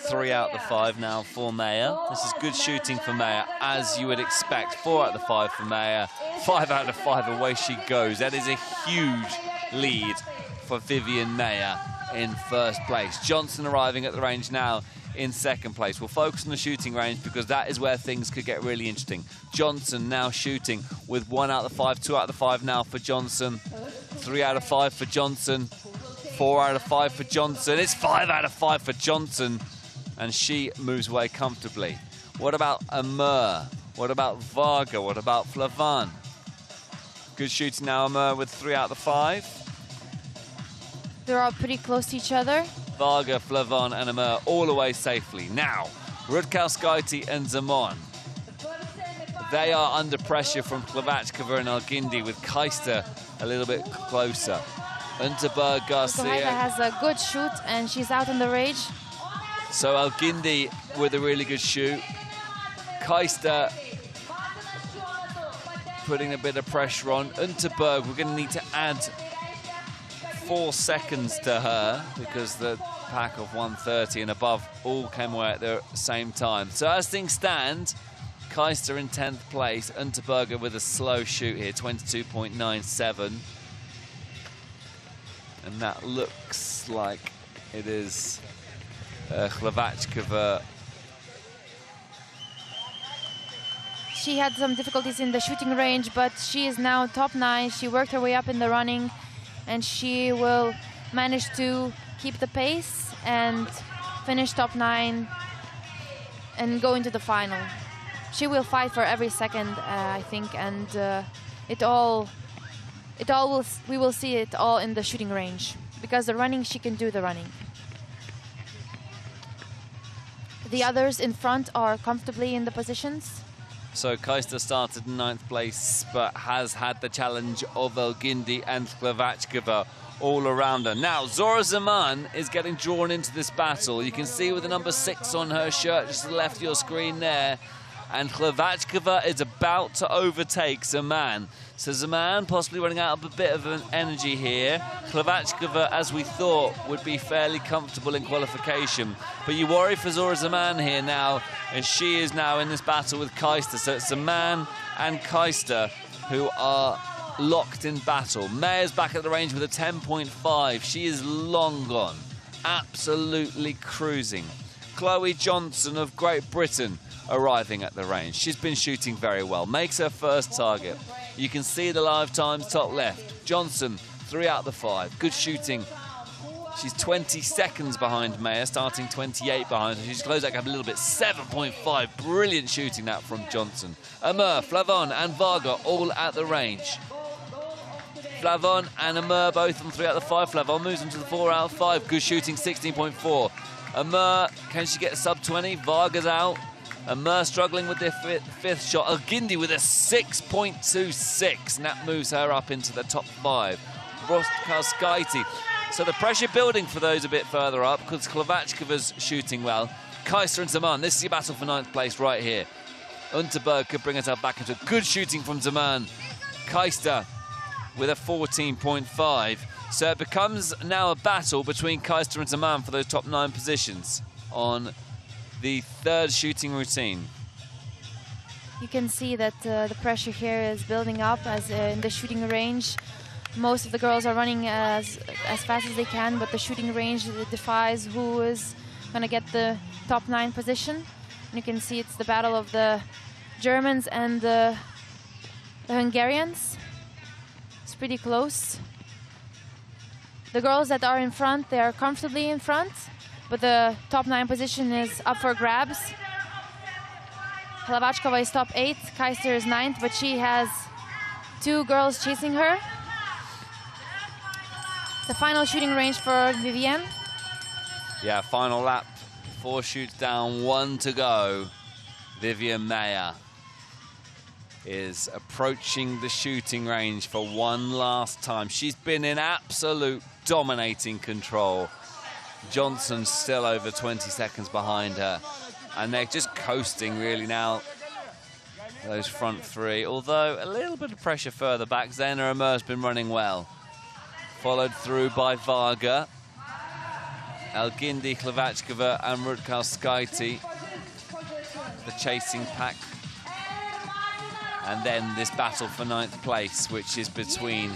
3 out of the 5 now for Maya. This is good shooting for Maya, as you would expect. 4 out of the 5 for Maya. 5 out of 5, away she goes. That is a huge lead for Vivian Maya in 1st place. Johnson arriving at the range now in 2nd place. We'll focus on the shooting range because that is where things could get really interesting. Johnson now shooting with 1 out of the 5, 2 out of the 5 now for Johnson. 3 out of 5 for Johnson. 4 out of 5 for Johnson. It's 5 out of 5 for Johnson, and she moves away comfortably. What about Amur? What about Varga? What about Flavan? Good shooting now, Amur, with 3 out of the 5. They're all pretty close to each other. Varga, Flavan, and Amur all away safely. Now, Rutkauskaite and Zaman. They are under pressure from Hlavackova and Alguindi, with Keister a little bit closer. Unterberg, Garcia. Zohaida has a good shoot, and she's out on the rage. So Alguindi with a really good shoot. Keister putting a bit of pressure on. Unterberg, we're going to need to add 4 seconds to her because the pack of 130 and above all came away at the same time. So as things stand, Keister in 10th place, Unterberger with a slow shoot here, 22.97. And that looks like it is Hlavackova. She had some difficulties in the shooting range, but she is now top 9. She worked her way up in the running, and she will manage to keep the pace and finish top 9 and go into the final. She will fight for every second, I think, and we will see it all in the shooting range, because the running, she can do the running. The others in front are comfortably in the positions. So Keister started in 9th place, but has had the challenge of Alguindi and Hlavackova all around her. Now, Zora Zaman is getting drawn into this battle. You can see with the number 6 on her shirt, just to the left of your screen there. And Hlavackova is about to overtake Zaman. So Zaman possibly running out of a bit of an energy here. Hlavackova, as we thought, would be fairly comfortable in qualification. But you worry for Zora Zaman here now, and she is now in this battle with Keister. So it's Zaman and Keister who are locked in battle. Maya's back at the range with a 10.5. She is long gone. Absolutely cruising. Chloe Johnson of Great Britain arriving at the range. She's been shooting very well. Makes her first target. You can see the live times top left. Johnson, 3 out of the 5. Good shooting. She's 20 seconds behind Maya, starting 28 behind her. She's closed that gap a little bit. 7.5. Brilliant shooting that from Johnson. Amur, Flavon and Varga all at the range. Flavon and Amur both on 3 out of the 5. Flavon moves into the 4 out of 5. Good shooting, 16.4. Amur, can she get a sub 20? Varga's out. Amur struggling with the 5th shot. Alguindi with a 6.26. And that moves her up into the top 5. Rutkauskaite. So the pressure building for those a bit further up, because Hlavackkova's shooting well. Keister and Zaman, this is your battle for 9th place right here. Unterberg could bring herself back into good shooting from Zaman. Keister with a 14.5. So it becomes now a battle between Keister and Zaman for those top 9 positions on the third shooting routine. You can see that the pressure here is building up as in the shooting range. Most of the girls are running as fast as they can, but the shooting range defies who is going to get the top 9 position. And you can see it's the battle of the Germans and the Hungarians. It's pretty close. The girls that are in front, they are comfortably in front, but the top 9 position is up for grabs. Hlavačkova is top 8, Kaiser is 9th, but she has 2 girls chasing her. The final shooting range for Vivienne. Yeah, final lap, 4 shoots down, 1 to go. Vivienne Mayer is approaching the shooting range for one last time. She's been in absolute dominating control. Johnson's still over 20 seconds behind her. And they're just coasting really now, those front 3. Although a little bit of pressure further back. Zena Amer's been running well. Followed through by Varga, Elgindi, Hlavačkova and Rutkauskaite, the chasing pack. And then this battle for 9th place, which is between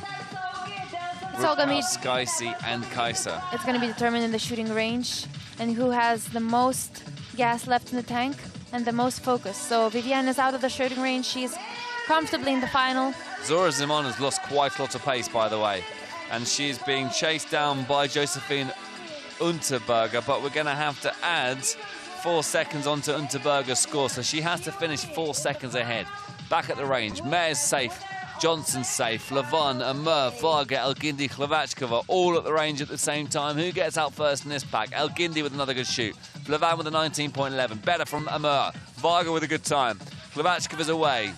Rutkauskaite and Kaiser. It's going to be determined in the shooting range and who has the most gas left in the tank and the most focus. So Vivienne is out of the shooting range. She's comfortably in the final. Zora Simon has lost quite a lot of pace, by the way, and she's being chased down by Josephine Unterberger, but we're going to have to add 4 seconds onto Unterberger's score, so she has to finish 4 seconds ahead. Back at the range, Mayer's safe, Johnson's safe, Lavon, Amer, Varga, Elgindi, Hlavačkova, all at the range at the same time. Who gets out first in this pack? Elgindi with another good shoot. Lavon with a 19.11. Better from Amer. Varga with a good time. Hlavačkova's away.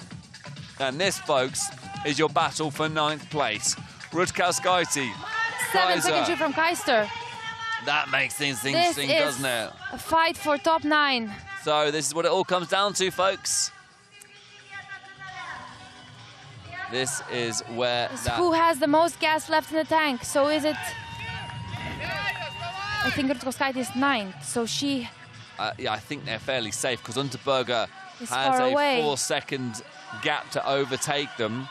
And this, folks, is your battle for 9th place. Rutkauskaite, 7-second shoot from Kaiser. That makes things interesting, doesn't it? A fight for top 9. So this is what it all comes down to, folks. This is where who has the most gas left in the tank. So is it... I think Rutkauskaite is 9th, so she... yeah, I think they're fairly safe because Unterberger is has a away. 4-second gap to overtake them.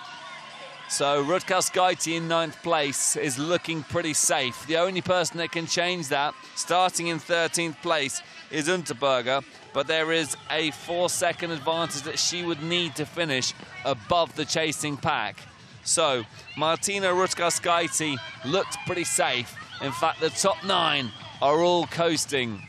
So Rutkauskaite in 9th place is looking pretty safe. The only person that can change that, starting in 13th place, is Unterberger, but there is a 4-second advantage that she would need to finish above the chasing pack. So Martina Rutkauskaite looked pretty safe. In fact, the top 9 are all coasting.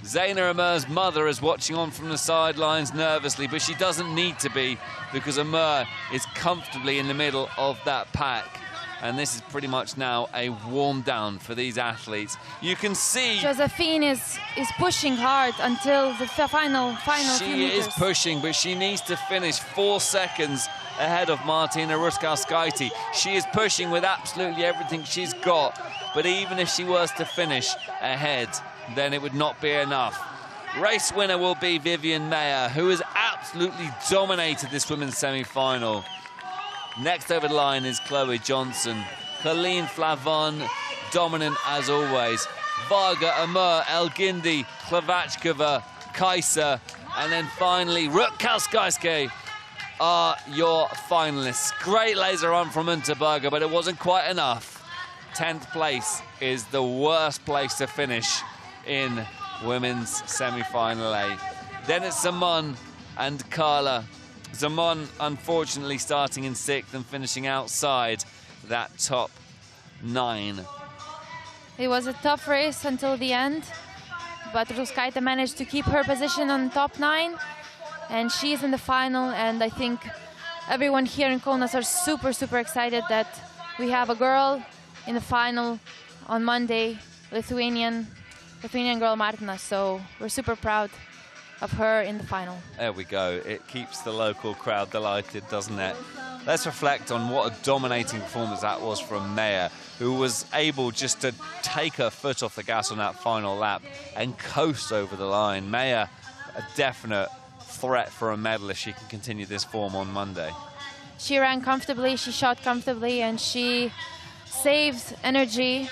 Zena Amer's mother is watching on from the sidelines nervously, but she doesn't need to be because Amer is comfortably in the middle of that pack. And this is pretty much now a warm down for these athletes. You can see Josephine is pushing hard until the final few meters. She is pushing, but she needs to finish 4 seconds ahead of Martina Rutkauskaite. She is pushing with absolutely everything she's got, but even if she was to finish ahead, then it would not be enough. Race winner will be Vivienne Mayer, who has absolutely dominated this women's semi-final. Next over the line is Chloe Johnson. Colleen Flavon, dominant as always. Varga, Amer, Elgindi, Hlavačkova, Kaiser, and then finally Rutkauskaite are your finalists. Great laser on from Unterberger, but it wasn't quite enough. 10th place is the worst place to finish in women's semi-final A. Then it's Simon and Carla. Simon, unfortunately, starting in 6th and finishing outside that top 9. It was a tough race until the end, but Rutkauskaite managed to keep her position on top 9, and she's in the final. And I think everyone here in Kaunas are super, super excited that we have a girl in the final on Monday, Lithuanian girl Martina. So we're super proud of her in the final. There we go. It keeps the local crowd delighted, doesn't it? Let's reflect on what a dominating performance that was from Mayer, who was able just to take her foot off the gas on that final lap and coast over the line. Mayer, a definite threat for a medal if she can continue this form on Monday. She ran comfortably, she shot comfortably, and she saved energy.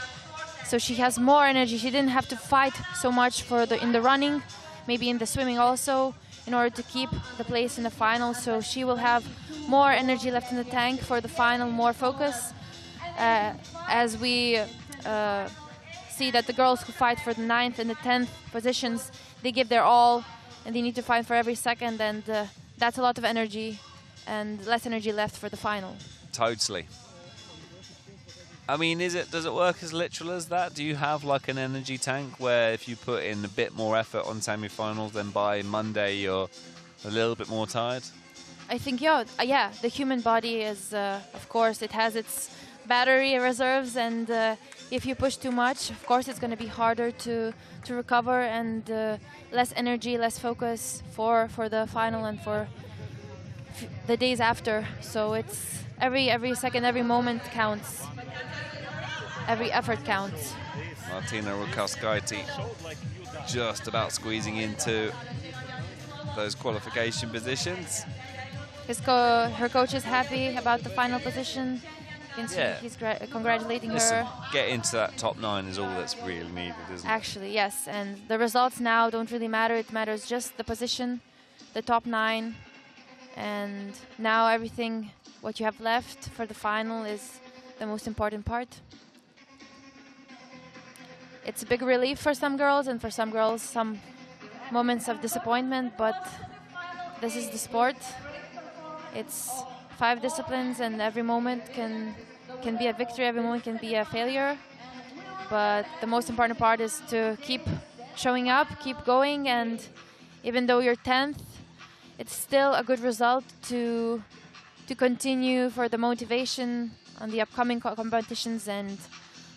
So she has more energy. She didn't have to fight so much in the running. maybe in the swimming also, in order to keep the place in the final. So she will have more energy left in the tank for the final, more focus. As we see that the girls who fight for the 9th and the 10th positions, they give their all and they need to fight for every second, and that's a lot of energy and less energy left for the final. Totally. I mean, does it work as literal as that? Do you have like an energy tank where if you put in a bit more effort on semi-finals, then by Monday you're a little bit more tired? I think, yeah, the human body is, of course, it has its battery reserves, and if you push too much, of course, it's going to be harder to recover, and less energy, less focus for the final and for the days after. So it's every second, every moment counts. Every effort counts. Martina Rutkowskaite just about squeezing into those qualification positions. Her coach is happy about the final position. He's congratulating her. Get into that top 9 is all that's really needed, isn't it? Actually, yes. And the results now don't really matter. It matters just the position, the top 9. And now everything, what you have left for the final is the most important part. It's a big relief for some girls, and for some girls, some moments of disappointment, but this is the sport. It's 5 disciplines, and every moment can be a victory, every moment can be a failure. But the most important part is to keep showing up, keep going, and even though you're 10th, it's still a good result to continue for the motivation on the upcoming competitions. And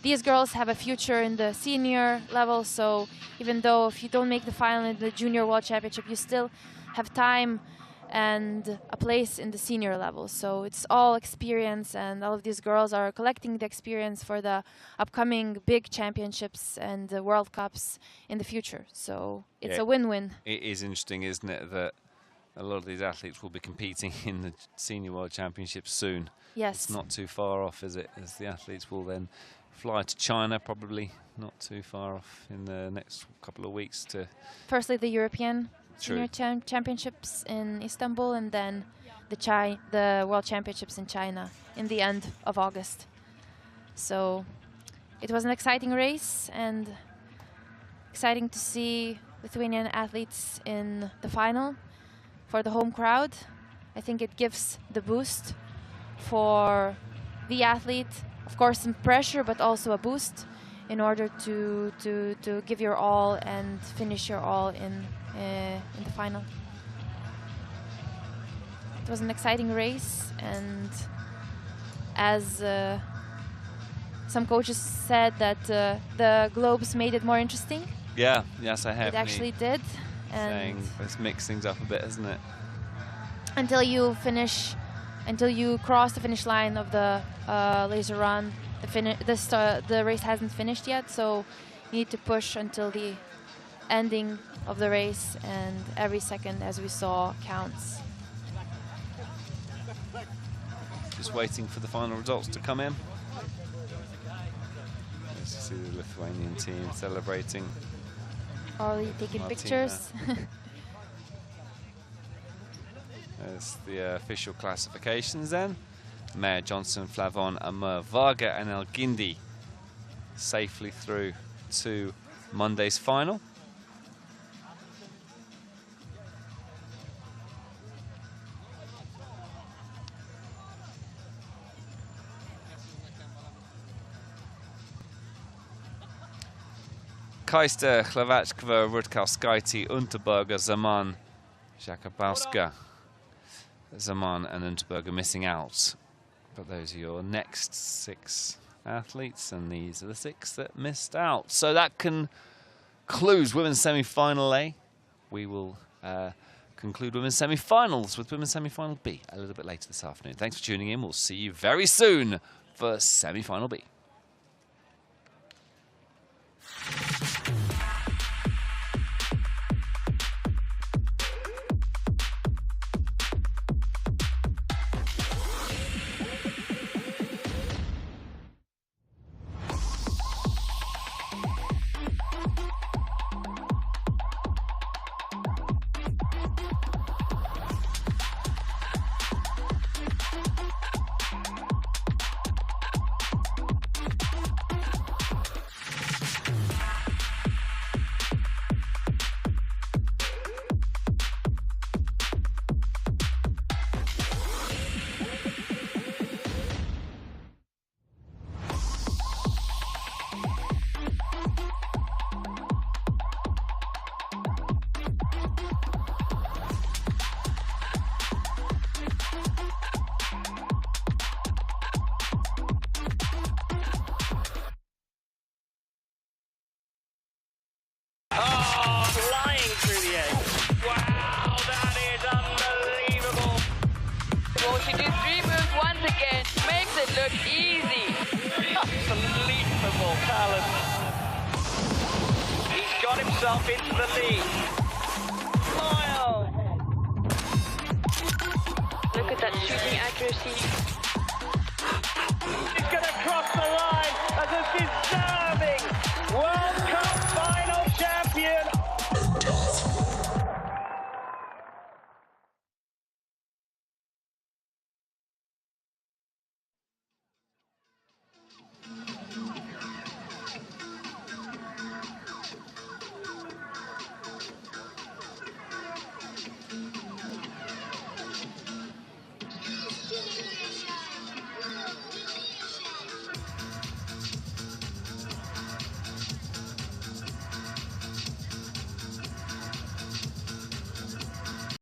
these girls have a future in the senior level, so even though if you don't make the final in the Junior World Championship, you still have time and a place in the senior level. So it's all experience, and all of these girls are collecting the experience for the upcoming big championships and the World Cups in the future. So it's a win-win. It is interesting, isn't it, that a lot of these athletes will be competing in the Senior World Championships soon. Yes. It's not too far off, is it? As the athletes will then fly to China, probably not too far off in the next couple of weeks to... Firstly, the European Senior Championships in Istanbul, and then the World Championships in China in the end of August. So it was an exciting race, and exciting to see Lithuanian athletes in the final for the home crowd. I think it gives the boost for the athlete. Of course, some pressure, but also a boost in order to give your all and finish your all in the final. It was an exciting race, and as some coaches said that the globes made it more interesting. Yeah, yes, I have. It actually did. And saying let's mix things up a bit, isn't it? Until you cross the finish line of the laser run, the race hasn't finished yet, so you need to push until the ending of the race, and every second, as we saw, counts. Just waiting for the final results to come in. As you see the Lithuanian team celebrating. Already taking Martina. pictures. There's the official classifications then. Mayer, Johnson, Flavon, Amur, Varga and Elgindi safely through to Monday's final. Keister, Chlevachkova, Rutkowskaite, Unterberger, Zaman, Jakubowska. Zaman and Unterberger missing out. But those are your next 6 athletes, and these are the 6 that missed out. So that concludes women's semi-final A. We will conclude women's semi-finals with women's semi-final B a little bit later this afternoon. Thanks for tuning in. We'll see you very soon for semi-final B. it look easy. Unbelievable talent. He's got himself into the lead. Smile. Look at that shooting accuracy. He's going to cross the line as a deserving world